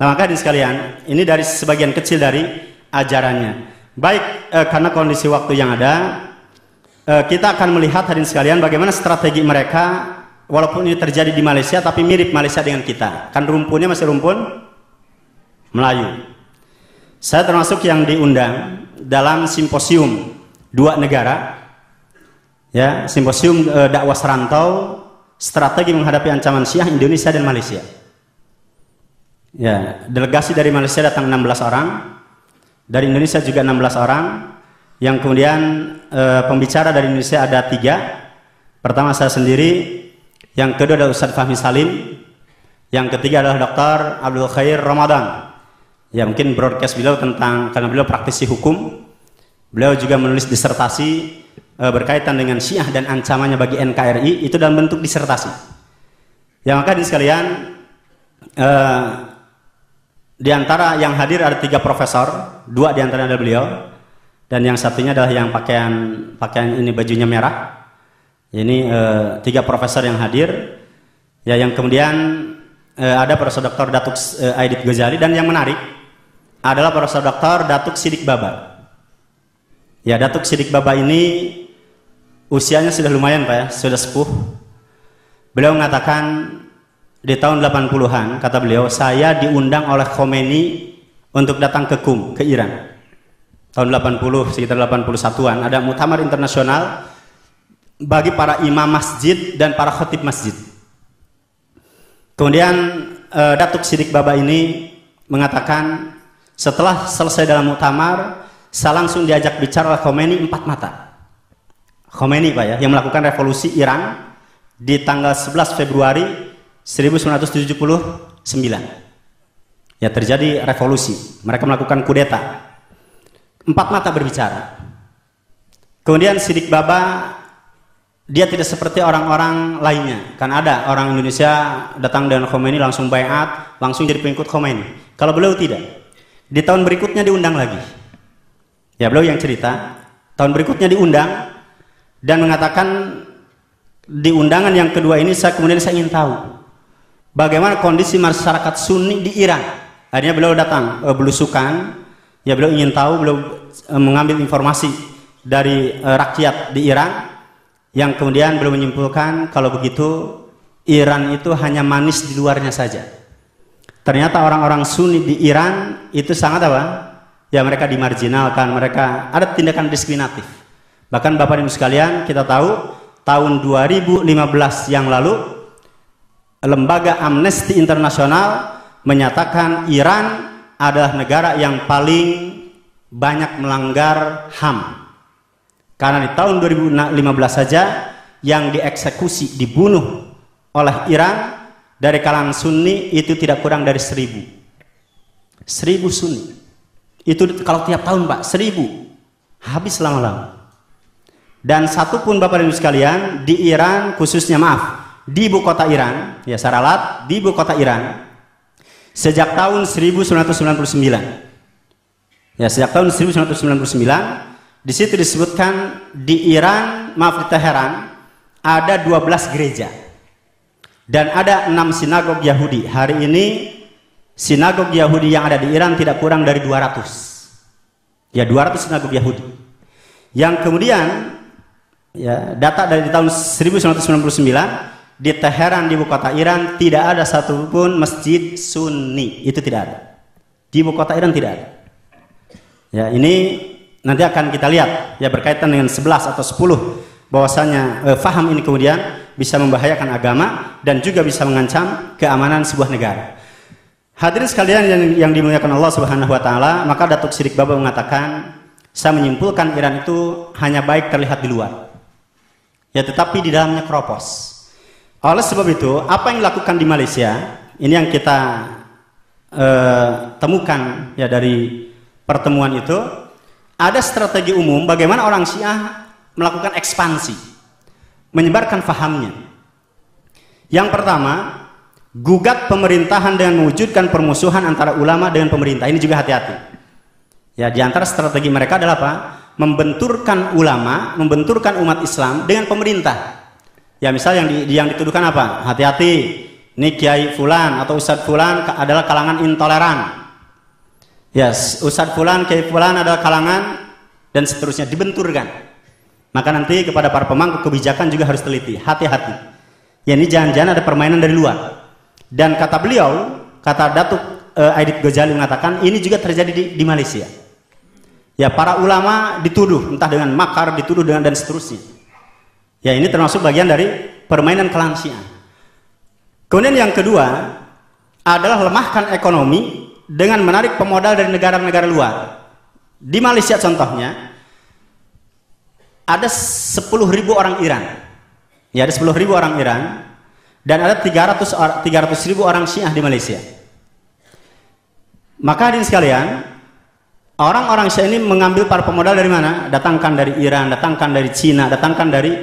Nah, maka hadirin sekalian, ini dari sebagian kecil dari ajarannya. Baik, karena kondisi waktu yang ada, kita akan melihat hadirin sekalian bagaimana strategi mereka, walaupun ini terjadi di Malaysia, tapi mirip Malaysia dengan kita. Kan rumpunnya masih rumpun Melayu. Saya termasuk yang diundang dalam simposium 2 negara, ya, simposium dakwah serantau, strategi menghadapi ancaman Syiah, Indonesia dan Malaysia. Ya, delegasi dari Malaysia datang 16 orang, dari Indonesia juga 16 orang, yang kemudian pembicara dari Indonesia ada 3. Pertama saya sendiri, yang kedua adalah Ustadz Fahmi Salim, yang ketiga adalah Dr. Abdul Khair Ramadan. Ya, mungkin broadcast beliau karena beliau praktisi hukum. Beliau juga menulis disertasi berkaitan dengan Syiah dan ancamannya bagi NKRI, itu dalam bentuk disertasi. Yang maka di sekalian, di antara yang hadir ada 3 profesor, 2 di antaranya adalah beliau, dan yang satunya adalah yang pakaian ini bajunya merah. Ini 3 profesor yang hadir. Ya, yang kemudian ada Profesor Dr. Datuk Aidit Ghazali, dan yang menarik adalah Profesor Dr. Datuk Siddiq Baba. Ya, Datuk Siddiq Baba ini usianya sudah lumayan, Pak ya, sudah sepuh. Beliau mengatakan di tahun 80-an, kata beliau, saya diundang oleh Khomeini untuk datang ke Qum, ke Iran. Tahun 80, sekitar 81-an, ada muktamar internasional bagi para imam masjid dan para khatib masjid. Kemudian Datuk Siddiq Baba ini mengatakan, setelah selesai dalam muktamar, saya langsung diajak bicara oleh Khomeini 4 mata. Khomeini, Pak ya, yang melakukan revolusi Iran di tanggal 11 Februari 1979. Ya, terjadi revolusi. Mereka melakukan kudeta. 4 mata berbicara. Kemudian Siddiq Baba, dia tidak seperti orang-orang lainnya. Kan ada orang Indonesia datang dengan Khomeini langsung baiat, langsung jadi pengikut Khomeini. Kalau beliau tidak. Di tahun berikutnya diundang lagi. Ya, beliau yang cerita. Tahun berikutnya diundang dan mengatakan di undangan yang kedua ini kemudian saya ingin tahu bagaimana kondisi masyarakat Sunni di Iran. Akhirnya beliau datang belusukan. Ya, beliau ingin tahu, beliau mengambil informasi dari rakyat di Iran, yang kemudian beliau menyimpulkan kalau begitu Iran itu hanya manis di luarnya saja. Ternyata orang-orang Sunni di Iran itu sangat apa? Ya, mereka dimarginalkan, mereka ada tindakan diskriminatif. Bahkan Bapak Ibu sekalian, kita tahu tahun 2015 yang lalu lembaga Amnesty Internasional menyatakan Iran adalah negara yang paling banyak melanggar HAM. Karena di tahun 2015 saja yang dieksekusi, dibunuh oleh Iran dari kalangan Sunni itu tidak kurang dari 1000 Sunni. Itu kalau tiap tahun Pak, 1000 habis lama-lama. Dan satu pun Bapak Ibu sekalian di Iran, khususnya di ibu kota Iran, ya Saralat, di ibu kota Iran, sejak tahun 1999. Ya, sejak tahun 1999 di situ disebutkan di Iran, di Teheran ada 12 gereja dan ada 6 sinagog Yahudi. Hari ini sinagog Yahudi yang ada di Iran tidak kurang dari 200. Ya, 200 sinagog Yahudi. Yang kemudian ya, data dari tahun 1999 di Teheran, di ibu kota Iran, tidak ada satupun masjid Sunni. Itu tidak ada. Di ibu kota Iran tidak ada. Ya, ini nanti akan kita lihat ya berkaitan dengan 11 atau 10 bahwasanya faham ini kemudian bisa membahayakan agama dan juga bisa mengancam keamanan sebuah negara. Hadirin sekalian yang dimuliakan Allah Subhanahu wa taala, maka Datuk Siddiq Baba mengatakan, saya menyimpulkan Iran itu hanya baik terlihat di luar. Ya, tetapi di dalamnya keropos. Oleh sebab itu, apa yang dilakukan di Malaysia, ini yang kita temukan ya dari pertemuan itu, ada strategi umum bagaimana orang Syiah melakukan ekspansi, menyebarkan fahamnya. Yang pertama, gugat pemerintahan dengan mewujudkan permusuhan antara ulama dengan pemerintah. Ini juga hati-hati. Ya, di antara strategi mereka adalah apa? Membenturkan ulama, membenturkan umat Islam dengan pemerintah. Ya, misal yang dituduhkan apa? Hati-hati, ini Kiai Fulan atau Ustadz Fulan adalah kalangan intoleran. Yes, Ustadz Fulan, Kiai Fulan adalah kalangan dan seterusnya, dibenturkan. Maka nanti kepada para pemangku kebijakan juga harus teliti, hati-hati. Ya, ini jangan-jangan ada permainan dari luar. Dan kata beliau, kata Datuk Aidit Ghazali mengatakan ini juga terjadi di Malaysia. Ya, para ulama dituduh entah dengan makar, dituduh dengan dan seterusnya. Ya, ini termasuk bagian dari permainan kalangan Syiah. Kemudian yang kedua adalah lemahkan ekonomi dengan menarik pemodal dari negara-negara luar. Di Malaysia contohnya ada 10.000 orang Iran. Ya, ada 10.000 orang Iran dan ada 300.000 orang Syiah di Malaysia. Maka hadirin sekalian, orang-orang Syiah ini mengambil para pemodal dari mana? Datangkan dari Iran, datangkan dari Cina, datangkan dari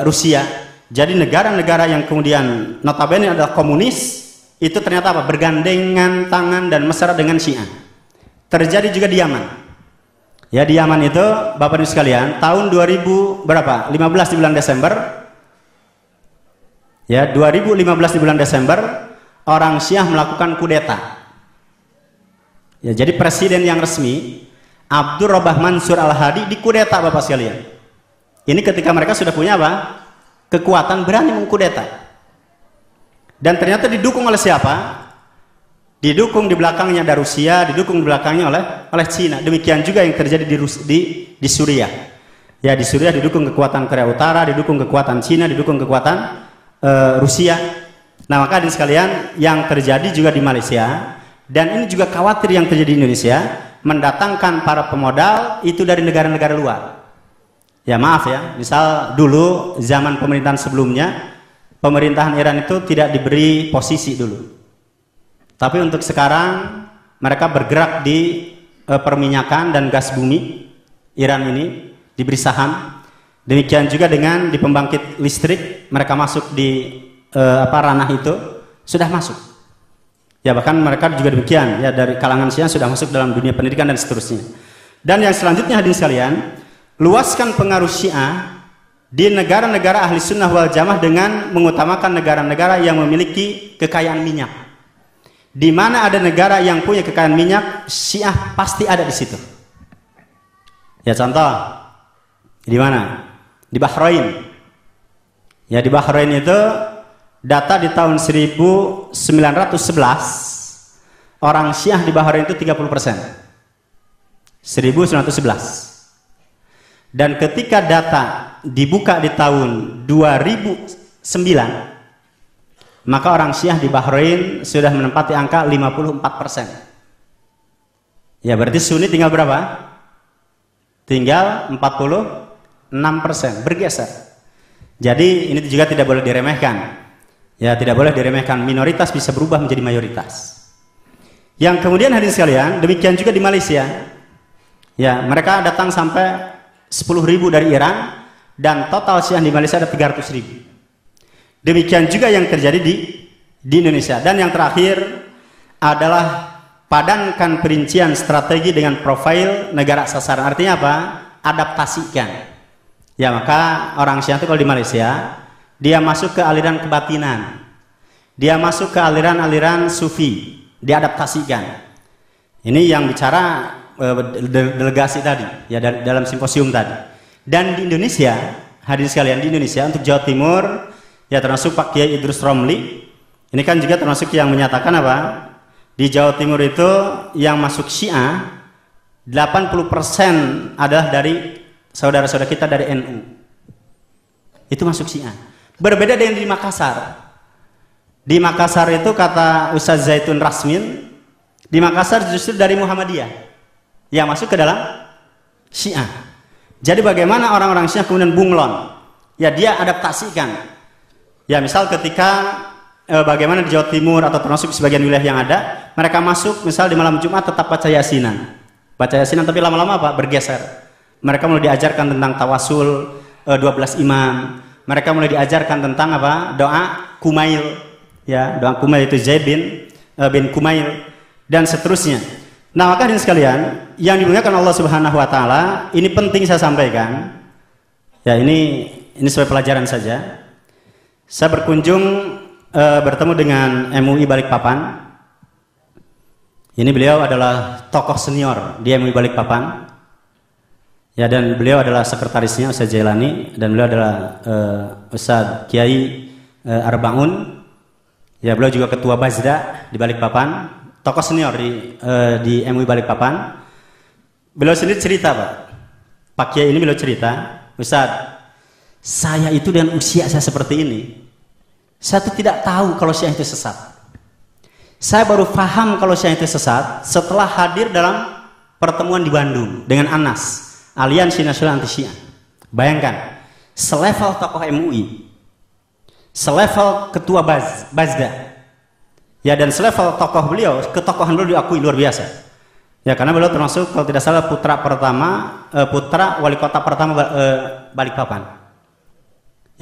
Rusia. Jadi negara-negara yang kemudian notabene adalah komunis itu ternyata apa? Bergandengan tangan dan mesra dengan Syiah. Terjadi juga di Yaman. Ya, di Yaman itu Bapak Ibu sekalian, tahun 2000 berapa? 15 di bulan Desember. Ya, 2015 di bulan Desember orang Syiah melakukan kudeta. Ya, jadi presiden yang resmi Abdur Rabbah Mansur Al-Hadi dikudeta Bapak sekalian. Ini ketika mereka sudah punya apa? Kekuatan berani mengkudeta. Dan ternyata didukung oleh siapa? Didukung di belakangnya dari Rusia, didukung di belakangnya oleh Cina. Demikian juga yang terjadi di Suriah. Ya, di Suriah didukung kekuatan Korea Utara, didukung kekuatan Cina, didukung kekuatan Rusia. Nah, maka hadirin sekalian, yang terjadi juga di Malaysia dan ini juga khawatir yang terjadi di Indonesia, mendatangkan para pemodal itu dari negara-negara luar. Ya, maaf ya, misal dulu zaman pemerintahan sebelumnya pemerintahan Iran itu tidak diberi posisi dulu. Tapi untuk sekarang mereka bergerak di perminyakan dan gas bumi. Iran ini diberi saham. Demikian juga dengan di pembangkit listrik mereka masuk di ranah itu sudah masuk. Ya bahkan mereka juga demikian, ya dari kalangan Syiah sudah masuk dalam dunia pendidikan dan seterusnya. Dan yang selanjutnya hadirin sekalian, luaskan pengaruh Syiah di negara-negara ahli sunnah wal jamaah dengan mengutamakan negara-negara yang memiliki kekayaan minyak. Di mana ada negara yang punya kekayaan minyak, Syiah pasti ada di situ. Ya contoh, di mana? Di Bahrain. Ya di Bahrain itu data di tahun 1911 orang Syiah di Bahrain itu 30%. 1911. Dan ketika data dibuka di tahun 2009, maka orang Syiah di Bahrain sudah menempati angka 54%. Ya berarti Sunni tinggal berapa? Tinggal 46%, bergeser. Jadi ini juga tidak boleh diremehkan. Ya tidak boleh diremehkan, minoritas bisa berubah menjadi mayoritas. Yang kemudian hadirin sekalian, demikian juga di Malaysia. Ya mereka datang sampai 10.000 dari Iran, dan total Syiah di Malaysia ada 300.000. Demikian juga yang terjadi di Indonesia. Dan yang terakhir adalah padankan perincian strategi dengan profil negara sasaran. Artinya apa? Adaptasikan. Ya maka orang Syiah itu kalau di Malaysia, dia masuk ke aliran kebatinan, dia masuk ke aliran-aliran sufi, diadaptasikan. Ini yang bicara delegasi tadi, ya dalam simposium tadi. Dan di Indonesia, hadirin sekalian, di Indonesia untuk Jawa Timur, ya termasuk Pak Kiai Idrus Romli, ini kan juga termasuk yang menyatakan apa? Di Jawa Timur itu yang masuk Syiah 80% adalah dari saudara-saudara kita dari NU. Itu masuk Syiah. Berbeda dengan di Makassar. Di Makassar itu kata Ustaz Zaitun Rasmin, di Makassar justru dari Muhammadiyah yang masuk ke dalam Syiah. Jadi bagaimana orang-orang Syiah kemudian bunglon? Ya dia adaptasikan. Ya misal ketika bagaimana di Jawa Timur atau termasuk sebagian wilayah yang ada, mereka masuk misal di malam Jumat tetap baca Yasinan. Baca Yasinan tapi lama-lama apa? Bergeser. Mereka mulai diajarkan tentang tawasul 12 imam. Mereka mulai diajarkan tentang apa? Doa Kumail. Ya, doa Kumail itu Zaid bin Kumail dan seterusnya. Nah, maka hadirin sekalian, yang dimuliakan Allah Subhanahu wa taala, ini penting saya sampaikan. Ya, ini sebagai pelajaran saja. Saya berkunjung bertemu dengan MUI Balikpapan. Ini beliau adalah tokoh senior di MUI Balikpapan. Ya dan beliau adalah sekretarisnya Ustaz Jailani dan beliau adalah Ustaz Kiai Arbaun. Ya beliau juga ketua Bazda di Balikpapan, tokoh senior di MUI Balikpapan. Beliau sendiri cerita Pak Kiai ini beliau cerita, Ustaz, saya itu dengan usia saya seperti ini, saya tuh tidak tahu kalau Syiah itu sesat. Saya baru paham kalau Syiah itu sesat setelah hadir dalam pertemuan di Bandung dengan Anas, Aliansi Nasional Anti Syiah. Bayangkan, selevel tokoh MUI, selevel ketua Bazda, ya dan selevel tokoh beliau, ketokohan beliau diakui luar biasa. Ya karena beliau termasuk kalau tidak salah putra wali kota pertama Balikpapan.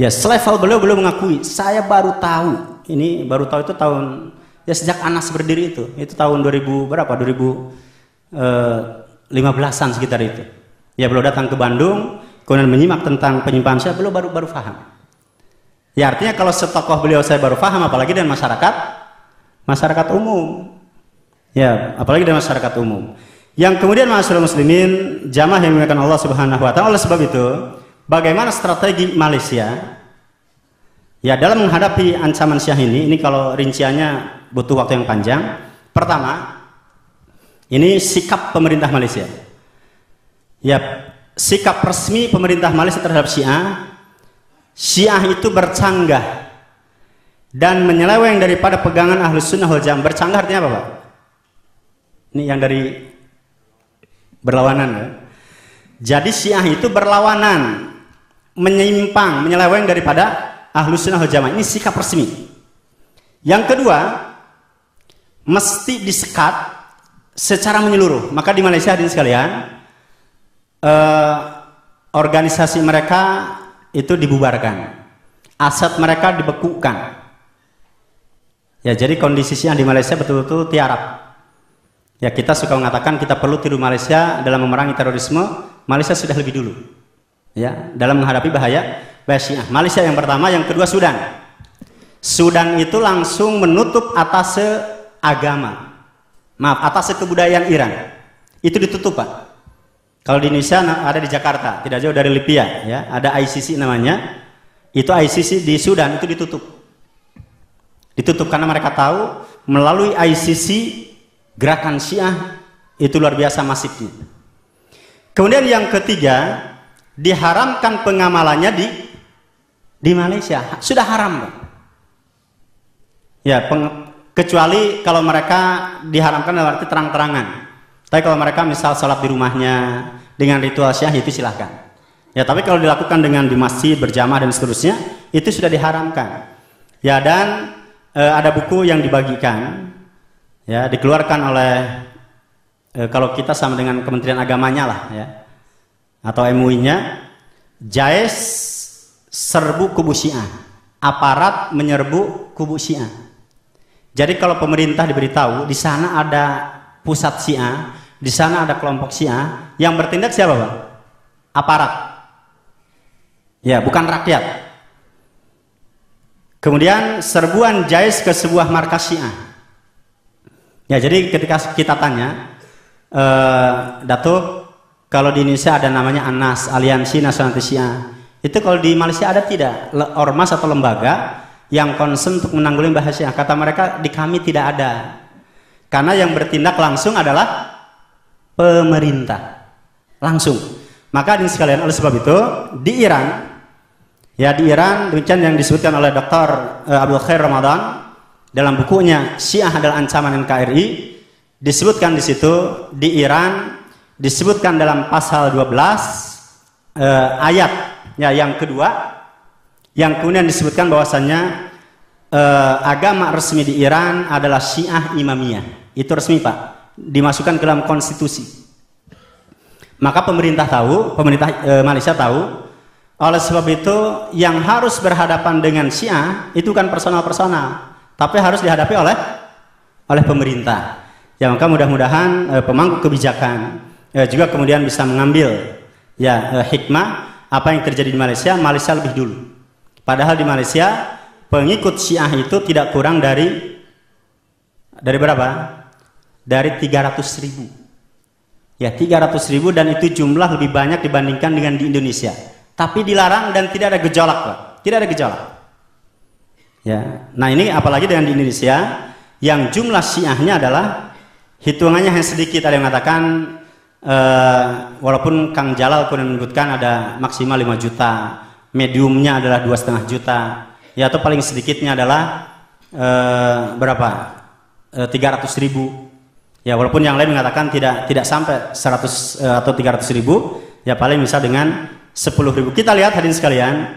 Ya selevel beliau mengakui, saya baru tahu, ini baru tahu itu tahun, ya sejak Anas berdiri itu tahun 2000 berapa, 2015an sekitar itu. Ya beliau datang ke Bandung, kemudian menyimak tentang penyimpangan Syiah, beliau baru paham. Ya artinya kalau setokoh beliau saya baru paham, apalagi dengan masyarakat umum. Ya, apalagi dengan masyarakat umum. Yang kemudian ma'asyiral muslimin, jamaah yang dimuliakan Allah Subhanahu wa taala, oleh sebab itu, bagaimana strategi Malaysia ya dalam menghadapi ancaman Syiah ini kalau rinciannya butuh waktu yang panjang. Pertama, ini sikap pemerintah Malaysia. Ya, sikap resmi pemerintah Malaysia terhadap Syiah itu bercanggah dan menyeleweng daripada pegangan Ahlus Sunnah wal Jamaah. Bercanggah artinya apa, Pak? Ini yang dari berlawanan ya. Jadi Syiah itu berlawanan, menyimpang, menyeleweng daripada Ahlus Sunnah wal Jamaah. Ini sikap resmi. Yang kedua, mesti disekat secara menyeluruh. Maka di Malaysia hadirin sekalian, organisasi mereka itu dibubarkan, aset mereka dibekukan. Ya, jadi kondisi Syiah di Malaysia betul-betul tiarap. Ya, kita suka mengatakan kita perlu tiru Malaysia dalam memerangi terorisme. Malaysia sudah lebih dulu. Ya, dalam menghadapi bahaya Syiah. Malaysia yang pertama, yang kedua Sudan. Sudan itu langsung menutup atase agama. Maaf, atase kebudayaan Iran. Itu ditutup, Pak. Kalau di Indonesia ada di Jakarta, tidak jauh dari Libya, ya, ada ICC namanya. Itu ICC di Sudan itu ditutup. Ditutup karena mereka tahu melalui ICC gerakan Syiah itu luar biasa masifnya. Kemudian yang ketiga, diharamkan pengamalannya di Malaysia. Sudah haram, Pak. Ya, kecuali kalau mereka diharamkan dalam arti terang-terangan. Tapi kalau mereka misal sholat di rumahnya dengan ritual Syiah itu silahkan. Ya, tapi kalau dilakukan dengan di masjid berjamaah dan seterusnya itu sudah diharamkan. Ya, dan ada buku yang dibagikan, ya, dikeluarkan oleh kalau kita sama dengan Kementerian Agamanya lah, ya, atau MUI-nya, JAIS serbu kubu Syiah, aparat menyerbu kubu Syiah. Jadi kalau pemerintah diberitahu di sana ada pusat Syiah, di sana ada kelompok Syiah, yang bertindak siapa, Pak? Aparat. Ya, bukan rakyat. Kemudian serbuan JAIS ke sebuah markas Syiah. Ya, jadi ketika kita tanya, Datuk, kalau di Indonesia ada namanya ANAS, Aliansi Nasionalis Syiah, itu kalau di Malaysia ada tidak ormas atau lembaga yang concern untuk menanggulangi bahaya Syiah? Kata mereka, di kami tidak ada. Karena yang bertindak langsung adalah pemerintah. Langsung. Maka ini sekalian, oleh sebab itu, di Iran, ya, di Iran, demikian yang disebutkan oleh Dr. Abdul Khair Ramadan dalam bukunya Syiah adalah Ancaman NKRI, disebutkan di situ di Iran disebutkan dalam pasal 12 ayat ya yang kedua, yang kemudian disebutkan bahwasannya agama resmi di Iran adalah Syiah Imamiyah. Itu resmi, Pak, dimasukkan ke dalam konstitusi. Maka pemerintah tahu, Malaysia tahu. Oleh sebab itu, yang harus berhadapan dengan Syiah itu kan personal-personal, tapi harus dihadapi oleh pemerintah. Ya, maka mudah-mudahan pemangku kebijakan juga kemudian bisa mengambil ya hikmah apa yang terjadi di Malaysia. Malaysia lebih dulu. Padahal di Malaysia pengikut Syiah itu tidak kurang dari berapa? Dari 300.000. Ya, 300.000, dan itu jumlah lebih banyak dibandingkan dengan di Indonesia. Tapi dilarang dan tidak ada gejolak, Pak. Tidak ada gejolak. Ya. Nah, ini apalagi dengan di Indonesia yang jumlah Syiahnya adalah hitungannya hanya sedikit. Ada yang mengatakan walaupun Kang Jalal pun menyebutkan ada maksimal 5 juta, mediumnya adalah 2,5 juta. Ya, atau paling sedikitnya adalah berapa? 300.000. Ya, walaupun yang lain mengatakan tidak sampai 100 atau 300.000, ya paling bisa dengan 10.000. Kita lihat hadirin sekalian,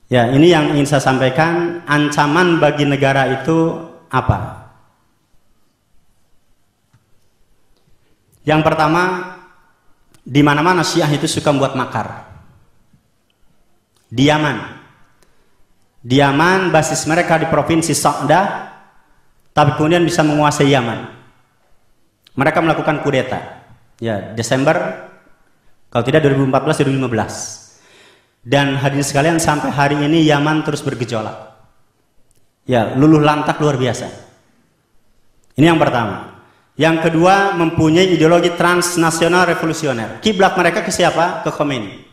ya, ini yang ingin saya sampaikan. Ancaman bagi negara itu apa? Yang pertama, di mana-mana Syiah itu suka membuat makar. Di Yaman basis mereka di provinsi Sa'dah, tapi kemudian bisa menguasai Yaman. Mereka melakukan kudeta. Ya, Desember, kalau tidak 2014-2015. Dan hadirin sekalian, sampai hari ini Yaman terus bergejolak. Ya, luluh lantak luar biasa. Ini yang pertama. Yang kedua, mempunyai ideologi transnasional revolusioner. Kiblat mereka ke siapa? Ke Khomeini.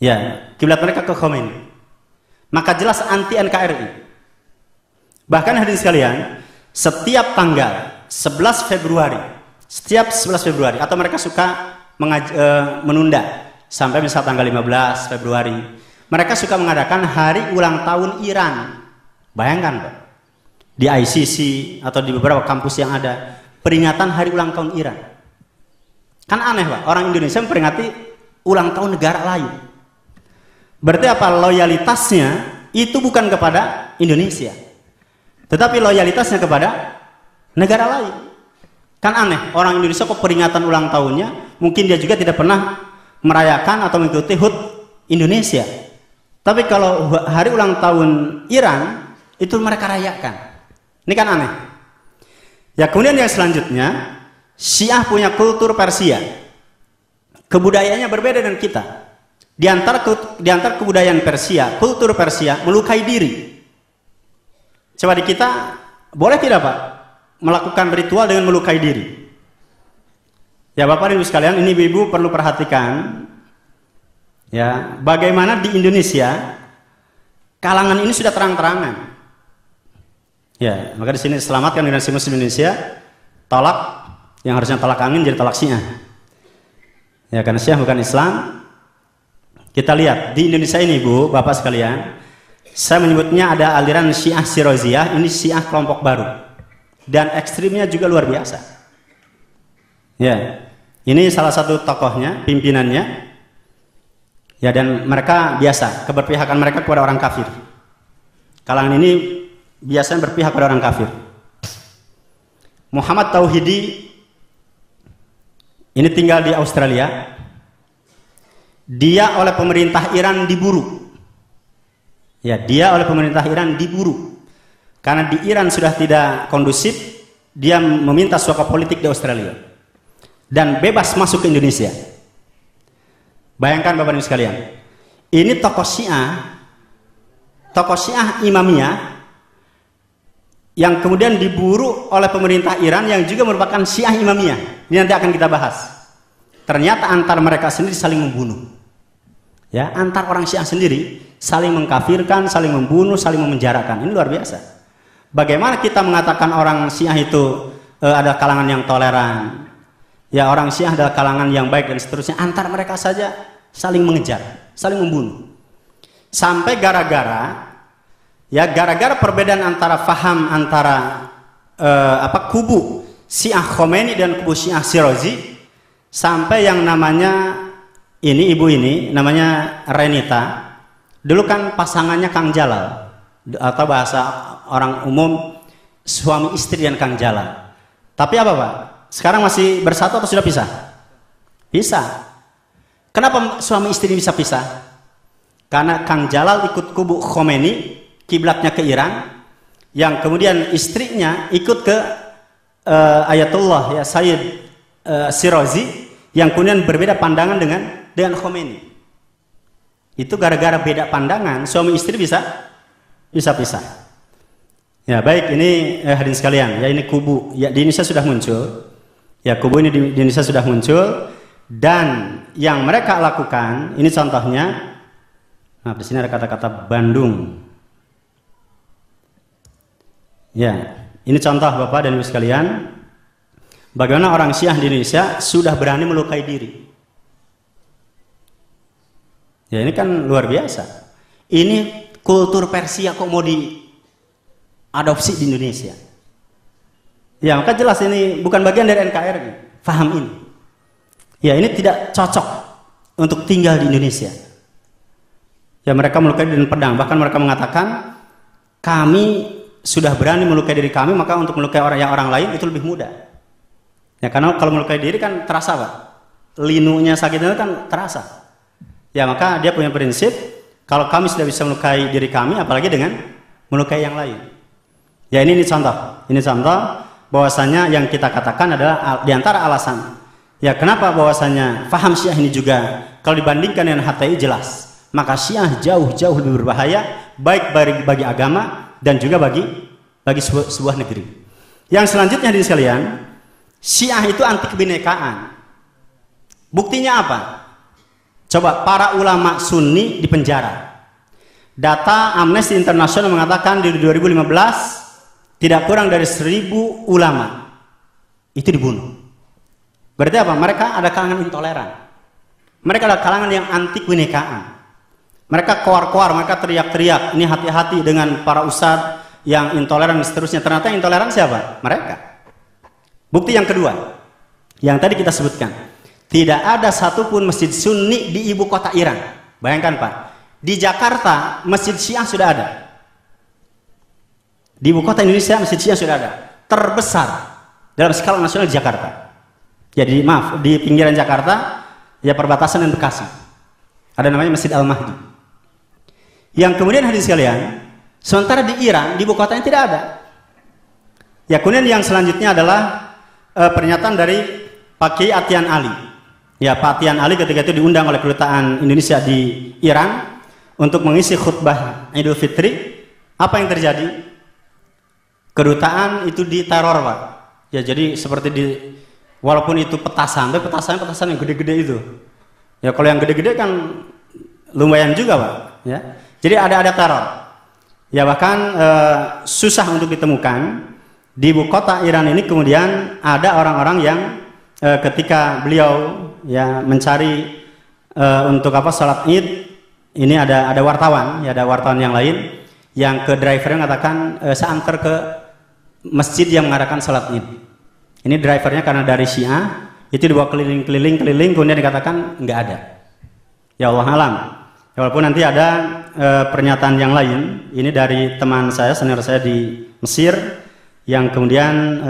Ya, kiblat mereka ke Khomeini. Maka jelas anti NKRI. Bahkan hadirin sekalian, setiap tanggal 11 Februari, setiap 11 Februari, atau mereka suka menunda sampai misal tanggal 15 Februari, mereka suka mengadakan hari ulang tahun Iran. Bayangkan, Pak, di ICC atau di beberapa kampus yang ada peringatan hari ulang tahun Iran. Kan aneh, Pak, orang Indonesia memperingati ulang tahun negara lain. Berarti apa? Loyalitasnya itu bukan kepada Indonesia, tetapi loyalitasnya kepada negara lain. Kan aneh, orang Indonesia kok peringatan ulang tahunnya mungkin dia juga tidak pernah merayakan atau mengikuti HUT Indonesia. Tapi kalau hari ulang tahun Iran itu mereka rayakan. Ini kan aneh. Ya, kemudian yang selanjutnya, Syiah punya kultur Persia. Kebudayaannya berbeda dengan kita. Di antara kebudayaan Persia, kultur Persia melukai diri. Coba di kita, boleh tidak Pak melakukan ritual dengan melukai diri? Ya Bapak dan Ibu sekalian, ini Ibu perlu perhatikan. Ya, bagaimana di Indonesia kalangan ini sudah terang-terangan. Ya, maka di sini selamatkan generasi Muslim Indonesia, tolak yang harusnya tolak angin jadi tolak Syiah. Ya, karena Syiah bukan Islam. Kita lihat di Indonesia ini, Bu, Bapak sekalian, saya menyebutnya ada aliran Syiah Shiroziyah. Ini Syiah kelompok baru dan ekstrimnya juga luar biasa. Ya, ini salah satu tokohnya, pimpinannya. Ya, dan mereka biasa keberpihakan mereka kepada orang kafir. Kalangan ini biasanya berpihak pada orang kafir. Muhammad Tauhidi ini tinggal di Australia. Dia oleh pemerintah Iran diburu. Ya, dia oleh pemerintah Iran diburu. Karena di Iran sudah tidak kondusif, dia meminta suaka politik di Australia. Dan bebas masuk ke Indonesia. Bayangkan Bapak Ibu sekalian. Ini tokoh Syiah Imamiyah yang kemudian diburu oleh pemerintah Iran yang juga merupakan Syiah Imamiyah. Ini nanti akan kita bahas. Ternyata antar mereka sendiri saling membunuh. Ya, antar orang Syiah sendiri saling mengkafirkan, saling membunuh, saling memenjarakan. Ini luar biasa. Bagaimana kita mengatakan orang Syiah itu ada kalangan yang toleran? Ya, orang Syiah adalah kalangan yang baik dan seterusnya. Antar mereka saja saling mengejar, saling membunuh. Sampai gara-gara perbedaan antara faham antara kubu Syiah Khomeini dan kubu Syiah Shirazi, sampai yang namanya ibu ini namanya Renita, dulu kan pasangannya Kang Jalal, atau bahasa orang umum suami istri dan Kang Jalal. Tapi apa Pak? Sekarang masih bersatu atau sudah pisah? Pisah. Kenapa suami istri bisa pisah? Karena Kang Jalal ikut kubu Khomeini, kiblatnya ke Iran, yang kemudian istrinya ikut ke Ayatullah ya Sayyid Shirazi, yang kemudian berbeda pandangan dengan Khomeini. Itu gara-gara beda pandangan, suami istri bisa pisah. Ya baik, ini hadirin sekalian, ya ini kubu ya di Indonesia sudah muncul. Ya, kubu ini di Indonesia sudah muncul, dan yang mereka lakukan ini contohnya. Nah, di sini ada kata-kata Bandung. Ya, ini contoh Bapak dan Ibu sekalian, bagaimana orang Syiah di Indonesia sudah berani melukai diri. Ya, ini kan luar biasa. Ini kultur Persia kok mau diadopsi di Indonesia. Ya, maka jelas ini bukan bagian dari NKRI. Faham ini. Ya, ini tidak cocok untuk tinggal di Indonesia. Ya, mereka melukai dengan pedang. Bahkan mereka mengatakan, kami sudah berani melukai diri kami, maka untuk melukai orang lain itu lebih mudah. Ya, karena kalau melukai diri kan terasa Pak. Linunya sakitnya kan terasa. Ya, maka dia punya prinsip, kalau kami sudah bisa melukai diri kami, apalagi dengan melukai yang lain. Ya, ini contoh. Ini contoh bahwasanya yang kita katakan adalah diantara alasan ya kenapa bahwasanya faham Syiah ini juga kalau dibandingkan dengan HTI jelas, maka Syiah jauh-jauh lebih berbahaya baik bagi agama dan juga bagi sebuah negeri. Yang selanjutnya di sekalian, Syiah itu anti kebinekaan. Buktinya apa? Coba para ulama Sunni dipenjara. Data Amnesty International mengatakan di 2015 tidak kurang dari 1000 ulama itu dibunuh. Berarti apa? Mereka ada kalangan intoleran. Mereka ada kalangan yang anti kebinekaan. Mereka koar-koar, mereka teriak-teriak, ini hati-hati dengan para ustadz yang intoleran dan seterusnya. Ternyata yang intoleran siapa? Mereka. Bukti yang kedua, yang tadi kita sebutkan, tidak ada satupun masjid Sunni di ibu kota Iran. Bayangkan Pak, di Jakarta masjid Syiah sudah ada. Di ibu kota Indonesia masjid Syiah sudah ada. Terbesar dalam skala nasional di Jakarta. Jadi maaf, di pinggiran Jakarta, ya perbatasan dengan Bekasi. Ada namanya Masjid Al-Mahdi. Yang kemudian hadirin sekalian, Sementara di Iran, di ibu kotanya tidak ada. Ya, kemudian yang selanjutnya adalah pernyataan dari Pak Kiai Atian Ali. Ya, Pak Atian Ali ketika itu diundang oleh kedutaan Indonesia di Iran untuk mengisi khutbah Idul Fitri. Apa yang terjadi? Kedutaan itu diteror, Pak. Ya, jadi seperti walaupun itu petasan, tapi petasan yang gede-gede itu. Ya, kalau yang gede-gede kan lumayan juga, Pak. Ya, jadi ada teror. Ya, bahkan susah untuk ditemukan. Di ibu kota Iran ini kemudian ada orang-orang yang ketika beliau ya mencari untuk sholat Id, ini ada wartawan, ya ada wartawan yang lain yang ke drivernya mengatakan saya antar ke masjid yang mengadakan sholat Id. Ini drivernya karena dari Syiah, itu dibawa keliling, kemudian dikatakan nggak ada. Ya Allah alam. Ya, walaupun nanti ada pernyataan yang lain, ini dari teman saya, senior saya di Mesir, yang kemudian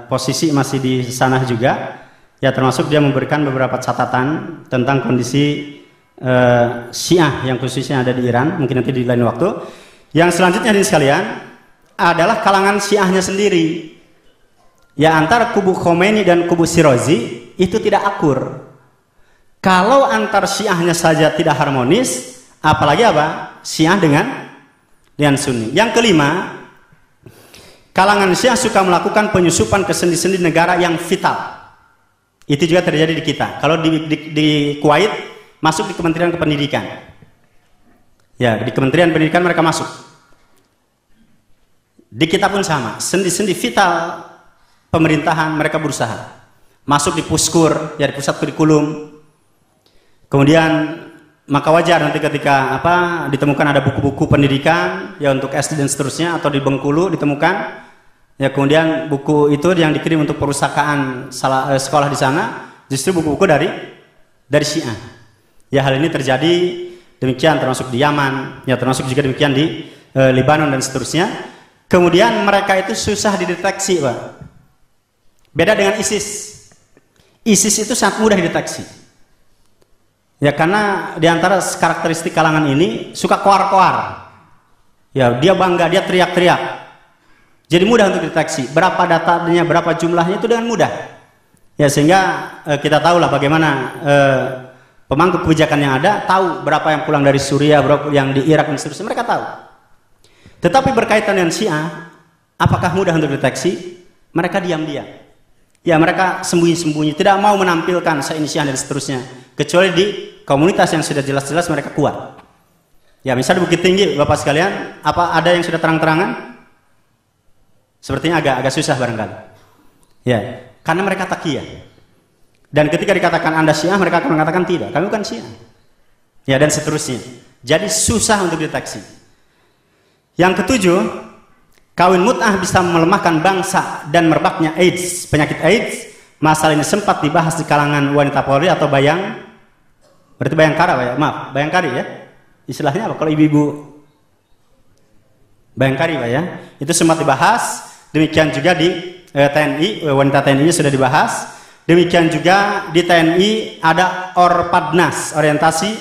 posisi masih di sana juga, ya termasuk dia memberikan beberapa catatan tentang kondisi Syiah yang khususnya ada di Iran, mungkin nanti di lain waktu. Yang selanjutnya hadirin sekalian adalah kalangan Syiahnya sendiri. Ya, antara kubu Khomeini dan kubu Shirazi itu tidak akur. Kalau antar Syiahnya saja tidak harmonis, apalagi apa? Syiah dengan Sunni. Yang kelima, kalangan Syiah suka melakukan penyusupan ke sendi-sendi negara yang vital. Itu juga terjadi di kita. Kalau di Kuwait masuk di Kementerian Pendidikan. Ya, di Kementerian Pendidikan mereka masuk. Di kita pun sama. Sendi-sendi vital pemerintahan mereka berusaha masuk di Puskur, ya di pusat kurikulum. Kemudian maka wajar nanti ketika ditemukan ada buku-buku pendidikan ya untuk SD dan seterusnya, atau di Bengkulu ditemukan ya kemudian buku itu yang dikirim untuk perusahaan sekolah di sana justru buku-buku dari Syiah. Ya, hal ini terjadi demikian termasuk di Yaman, ya termasuk juga demikian di Lebanon dan seterusnya. Kemudian mereka itu susah dideteksi, Pak. Beda dengan ISIS. ISIS itu sangat mudah dideteksi. Ya, karena diantara karakteristik kalangan ini suka koar-koar. Ya, dia bangga, dia teriak-teriak. Jadi mudah untuk deteksi. Berapa datanya, berapa jumlahnya itu dengan mudah. Ya, sehingga kita tahulah bagaimana pemangku kebijakan yang ada tahu berapa yang pulang dari Suriah, berapa yang di Irak dan seterusnya, mereka tahu. Tetapi berkaitan dengan Syiah, apakah mudah untuk deteksi? Mereka diam-diam. Ya, mereka sembunyi-sembunyi, tidak mau menampilkan saya ini Syiah dan seterusnya. Kecuali di komunitas yang sudah jelas-jelas mereka kuat. Ya, misalnya di Bukit Tinggi, Bapak sekalian, apa ada yang sudah terang-terangan? Sepertinya agak susah barangkali. Ya, karena mereka taqiyah. Dan ketika dikatakan Anda Syiah, mereka akan mengatakan tidak, kami bukan Syiah. Ya, dan seterusnya. Jadi susah untuk deteksi. Yang ketujuh, kawin mut'ah bisa melemahkan bangsa dan merebaknya AIDS, penyakit AIDS. Masalah ini sempat dibahas di kalangan wanita Polri atau berarti bayangkara, Pak ya? Maaf, bayangkari ya. Istilahnya apa? Kalau ibu-ibu bayangkari, Pak ya. Itu sempat dibahas. Demikian juga di TNI, wanita TNI-nya sudah dibahas. Demikian juga di TNI ada Orpadnas, orientasi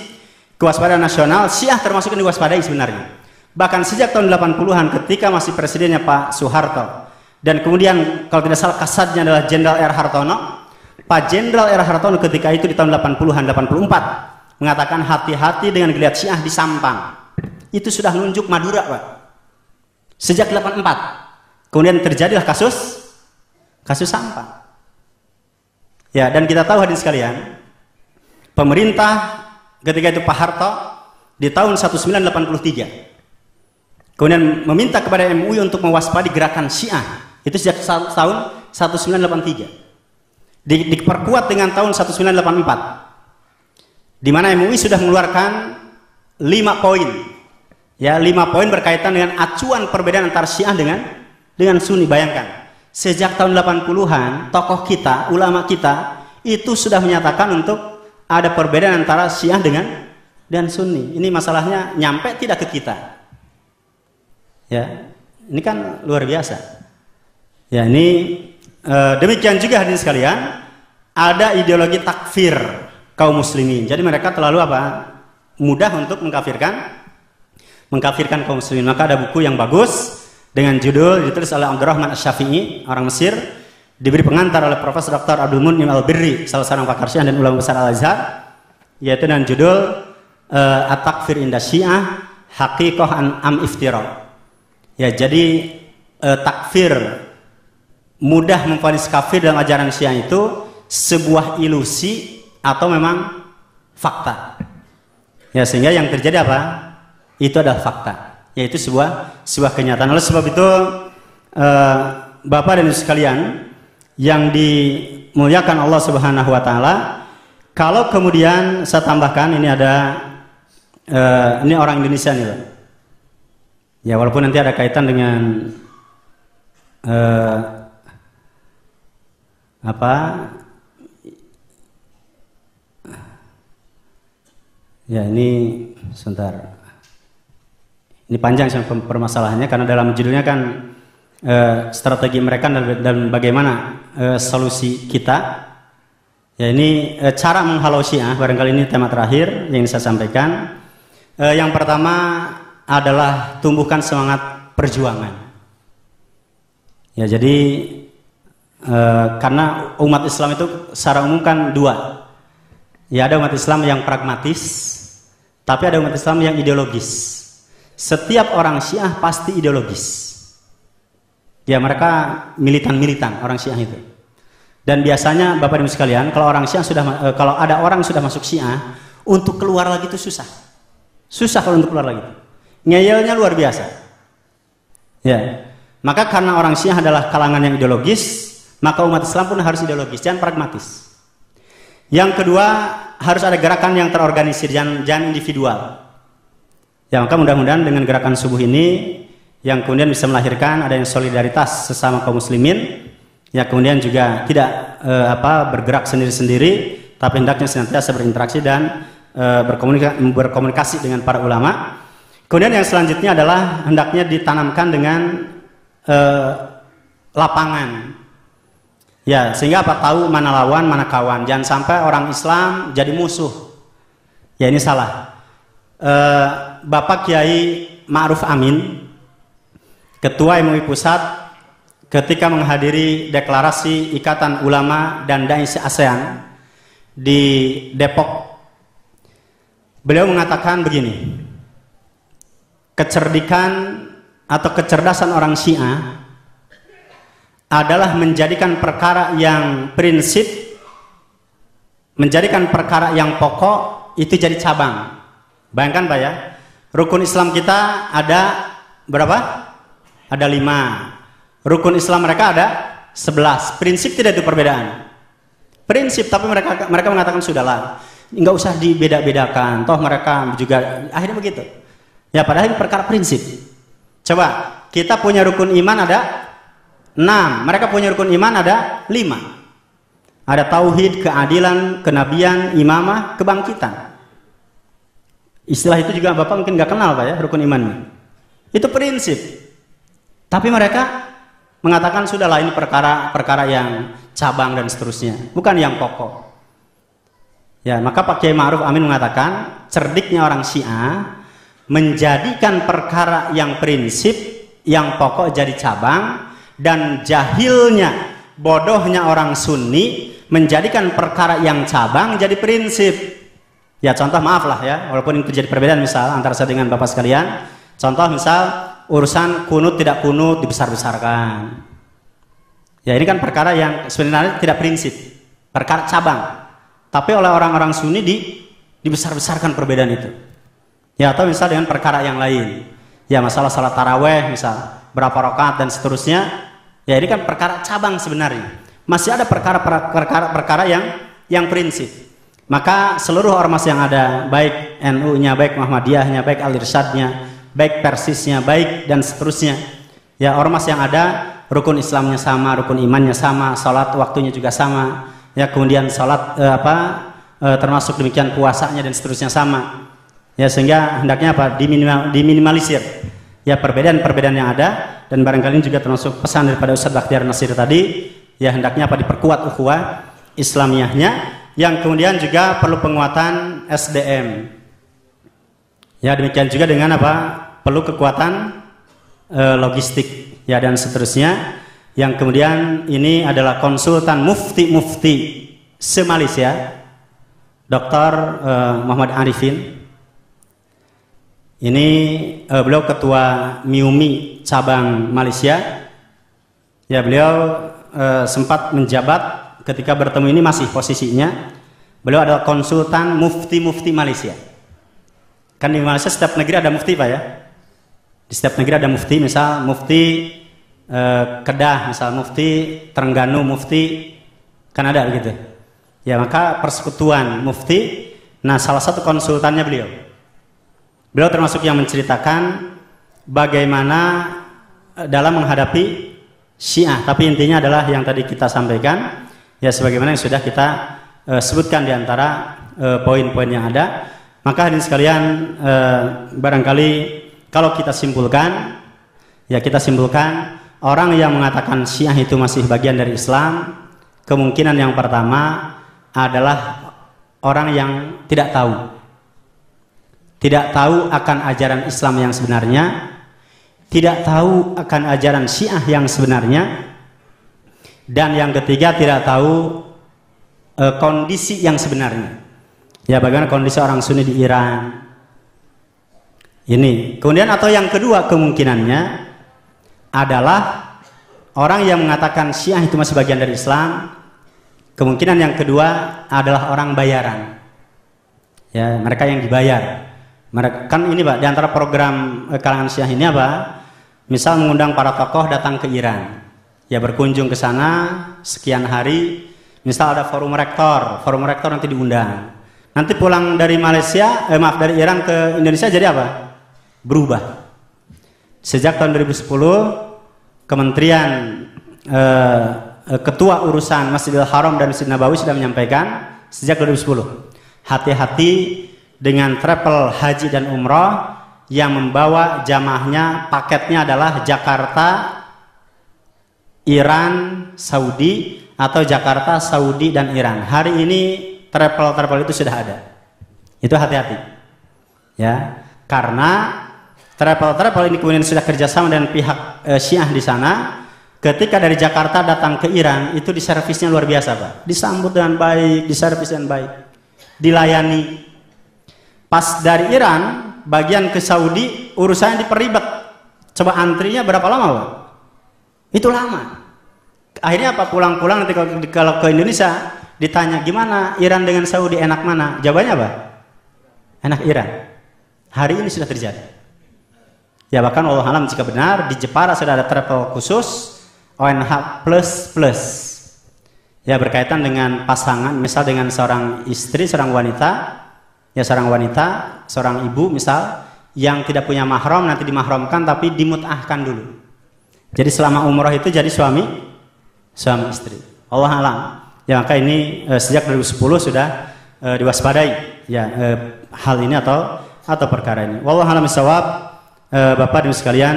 kewaspadaan nasional. Syiah termasuk yang diwaspadai sebenarnya. Bahkan sejak tahun 80-an ketika masih presidennya Pak Soeharto, dan kemudian kalau tidak salah kasatnya adalah Jenderal R. Hartono. Pak Jenderal R. Hartono ketika itu di tahun 80-an, 84 mengatakan hati-hati dengan geliat Syiah di Sampang. Itu sudah nunjuk Madura, Pak. Sejak 84. Kemudian terjadilah kasus Sampang. Ya, dan kita tahu hadirin sekalian, pemerintah ketika itu Pak Harto di tahun 1983 kemudian meminta kepada MUI untuk mewaspadi gerakan Syiah. Itu sejak tahun 1983. Diperkuat dengan tahun 1984. Di mana MUI sudah mengeluarkan 5 poin. Ya, 5 poin berkaitan dengan acuan perbedaan antara Syiah dengan Sunni. Bayangkan, sejak tahun 80-an tokoh kita, ulama kita itu sudah menyatakan untuk ada perbedaan antara Syiah dengan Sunni. Ini masalahnya nyampe tidak ke kita. Ya, ini kan luar biasa. Ya, ini demikian juga hadirin sekalian, ada ideologi takfir kaum muslimin. Jadi mereka terlalu mudah untuk mengkafirkan mengkafirkan kaum muslimin. Maka ada buku yang bagus dengan judul ditulis oleh Abdurrahman Asy-Syafi'i, orang Mesir, diberi pengantar oleh Profesor Dr. Abdul Munim Al-Birri, salah seorang pakar Syiah dan ulama besar Al-Azhar, yaitu dengan judul At-Takfir Inda Syiah Haqiqah Am Iftira. Ya, jadi takfir, mudah memvonis kafir dalam ajaran Syiah itu sebuah ilusi atau memang fakta. Ya, sehingga yang terjadi apa? Itu adalah fakta, yaitu sebuah kenyataan. Oleh sebab itu Bapak dan Ibu sekalian yang dimuliakan Allah Subhanahu wa taala, kalau kemudian saya tambahkan ini ada ini orang Indonesia nih, Pak. Ya, walaupun nanti ada kaitan dengan ya ini sebentar. Ini panjang permasalahannya karena dalam judulnya kan strategi mereka dan bagaimana solusi kita. Ya, ini cara menghalau Syiah, barangkali ini tema terakhir yang saya sampaikan. Yang pertama adalah tumbuhkan semangat perjuangan. Ya, jadi karena umat Islam itu secara umum kan dua. Ya, ada umat Islam yang pragmatis, tapi ada umat Islam yang ideologis. Setiap orang Syiah pasti ideologis. Ya, mereka militan-militan orang Syiah itu. Dan biasanya Bapak Ibu sekalian, kalau orang Syiah kalau ada orang sudah masuk Syiah, untuk keluar lagi itu susah. Susah kalau untuk keluar lagi. Ngeyelnya luar biasa. Ya. Maka karena orang Syiah adalah kalangan yang ideologis, maka umat Islam pun harus ideologis, jangan pragmatis. Yang kedua, harus ada gerakan yang terorganisir, jangan individual. Ya, maka mudah-mudahan dengan gerakan subuh ini yang kemudian bisa melahirkan ada yang solidaritas sesama kaum muslimin, ya kemudian juga tidak bergerak sendiri-sendiri, tapi hendaknya senantiasa berinteraksi dan berkomunikasi dengan para ulama. Kemudian yang selanjutnya adalah hendaknya ditanamkan dengan lapangan. Ya, sehingga tahu mana lawan, mana kawan. Jangan sampai orang Islam jadi musuh. Ya, ini salah. Bapak Kiai Ma'ruf Amin, Ketua MUI Pusat, ketika menghadiri deklarasi Ikatan Ulama dan Dai ASEAN di Depok, beliau mengatakan begini, kecerdikan atau kecerdasan orang Syiah adalah menjadikan perkara yang prinsip, menjadikan perkara yang pokok itu jadi cabang. Bayangkan Pak ya, rukun Islam kita ada berapa? Ada 5. Rukun Islam mereka ada 11. Prinsip tidak itu perbedaan. Prinsip, tapi mereka mengatakan sudahlah, nggak usah dibeda-bedakan. Toh mereka juga akhirnya begitu. Ya, padahal ini perkara prinsip. Coba, kita punya rukun iman ada 6, mereka punya rukun iman ada 5. Ada tauhid, keadilan, kenabian, imamah, kebangkitan. Istilah itu juga Bapak mungkin nggak kenal Pak ya, rukun iman. Itu prinsip. Tapi mereka mengatakan sudahlah ini perkara yang cabang dan seterusnya, bukan yang pokok. Ya, maka Pak Kiai Ma'ruf Amin mengatakan cerdiknya orang Syiah menjadikan perkara yang prinsip, yang pokok jadi cabang, dan jahilnya, bodohnya orang Sunni menjadikan perkara yang cabang jadi prinsip. Ya, contoh maaf lah ya, walaupun ini terjadi perbedaan misal antara saya dengan Bapak sekalian. Contoh misal urusan kunut tidak kunut dibesar-besarkan. Ya, ini kan perkara yang sebenarnya tidak prinsip, perkara cabang. Tapi oleh orang-orang Sunni dibesar-besarkan perbedaan itu. Ya, atau misal dengan perkara yang lain. Ya, masalah salat taraweh misal, berapa rakaat dan seterusnya. Ya, ini kan perkara cabang sebenarnya. Masih ada perkara yang prinsip. Maka seluruh ormas yang ada, baik NU-nya, baik Muhammadiyahnya, baik Al-Irsyadnya, baik Persisnya, baik dan seterusnya. Ya, ormas yang ada, rukun Islamnya sama, rukun imannya sama, salat waktunya juga sama. Ya, kemudian salat termasuk demikian puasanya dan seterusnya sama. Ya, sehingga hendaknya diminimalisir. Ya, perbedaan-perbedaan yang ada, dan barangkali juga termasuk pesan daripada Ustadz Bakhtiar Nasir tadi. Ya, hendaknya diperkuat ukhuwah Islamiyahnya, yang kemudian juga perlu penguatan SDM. Ya, demikian juga dengan perlu kekuatan logistik ya dan seterusnya. Yang kemudian ini adalah konsultan mufti se-Malaysia, Dr. Muhammad Arifin. Ini beliau ketua MIUMI cabang Malaysia. Ya, beliau sempat menjabat ketika bertemu ini masih posisinya. Beliau adalah konsultan mufti Malaysia. Kan di Malaysia setiap negeri ada mufti, Pak ya. Di setiap negeri ada mufti, misal mufti Kedah, misal mufti Terengganu, mufti kan ada begitu. Ya, maka persekutuan mufti. Nah, salah satu konsultannya beliau. Beliau termasuk yang menceritakan bagaimana dalam menghadapi Syiah, tapi intinya adalah yang tadi kita sampaikan, ya sebagaimana yang sudah kita sebutkan di antara poin-poin yang ada. Maka hadirin sekalian, barangkali kalau kita simpulkan, ya kita simpulkan orang yang mengatakan Syiah itu masih bagian dari Islam, kemungkinan yang pertama adalah orang yang tidak tahu akan ajaran Islam yang sebenarnya, tidak tahu akan ajaran Syiah yang sebenarnya, dan yang ketiga tidak tahu kondisi yang sebenarnya. Ya, bagaimana kondisi orang Sunni di Iran. Ini. Kemudian atau yang kedua kemungkinannya adalah orang yang mengatakan Syiah itu masih bagian dari Islam. Kemungkinan yang kedua adalah orang bayaran. Ya, mereka yang dibayar. Mereka kan ini, Pak, di antara program kalangan Syiah ini apa? Misal mengundang para tokoh datang ke Iran. Ya, berkunjung ke sana sekian hari. Misal ada forum rektor nanti diundang. Nanti pulang dari Malaysia, dari Iran ke Indonesia jadi apa? Berubah. Sejak tahun 2010 Kementerian Ketua Urusan Masjidil Haram dan Masjid Nabawi sudah menyampaikan sejak 2010, hati-hati dengan travel haji dan umroh yang membawa jamaahnya paketnya adalah Jakarta, Iran, Saudi, atau Jakarta, Saudi, dan Iran. Hari ini travel itu sudah ada. Itu hati-hati. Ya, karena travel ini kemudian sudah kerjasama dengan pihak Syiah di sana. Ketika dari Jakarta datang ke Iran, itu diservisnya luar biasa, Pak. Disambut dengan baik, diservis dengan baik, dilayani. Pas dari Iran, bagian ke Saudi, urusannya diperibet. Coba antrinya berapa lama, Pak? Itu lama. Akhirnya apa? Pulang-pulang nanti kalau ke Indonesia ditanya gimana Iran dengan Saudi, enak mana? Jawabannya apa? Enak Iran. Hari ini sudah terjadi. Ya, bahkan Allah alam jika benar di Jepara sudah ada travel khusus ONH++. Ya, berkaitan dengan pasangan, misal dengan seorang istri, seorang wanita. Ya, seorang ibu misal yang tidak punya mahram nanti dimahramkan tapi dimut'ahkan dulu. Jadi selama umroh itu jadi suami istri. Allah alam. Ya, maka ini sejak 2010 sudah diwaspadai ya hal ini atau perkara ini. Wallahu a'lam bishawab. Bapak dan sekalian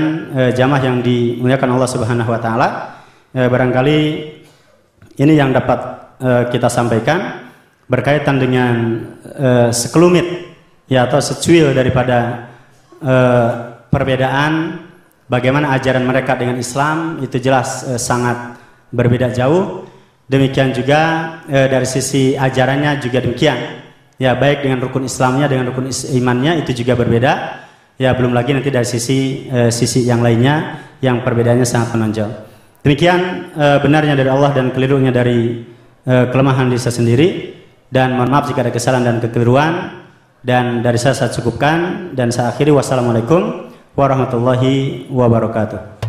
jamaah yang dimuliakan Allah Subhanahu wa taala, barangkali ini yang dapat kita sampaikan berkaitan dengan sekelumit ya atau secuil daripada perbedaan bagaimana ajaran mereka dengan Islam, itu jelas sangat berbeda jauh. Demikian juga dari sisi ajarannya juga demikian. Ya, baik dengan rukun Islamnya dengan rukun imannya itu juga berbeda. Ya, belum lagi nanti dari sisi yang lainnya yang perbedaannya sangat menonjol. Demikian benarnya dari Allah dan kelirunya dari kelemahan diri saya sendiri. Dan mohon maaf jika ada kesalahan dan kekeliruan. Dan dari saya cukupkan dan saya akhiri. Wassalamualaikum warahmatullahi wabarakatuh.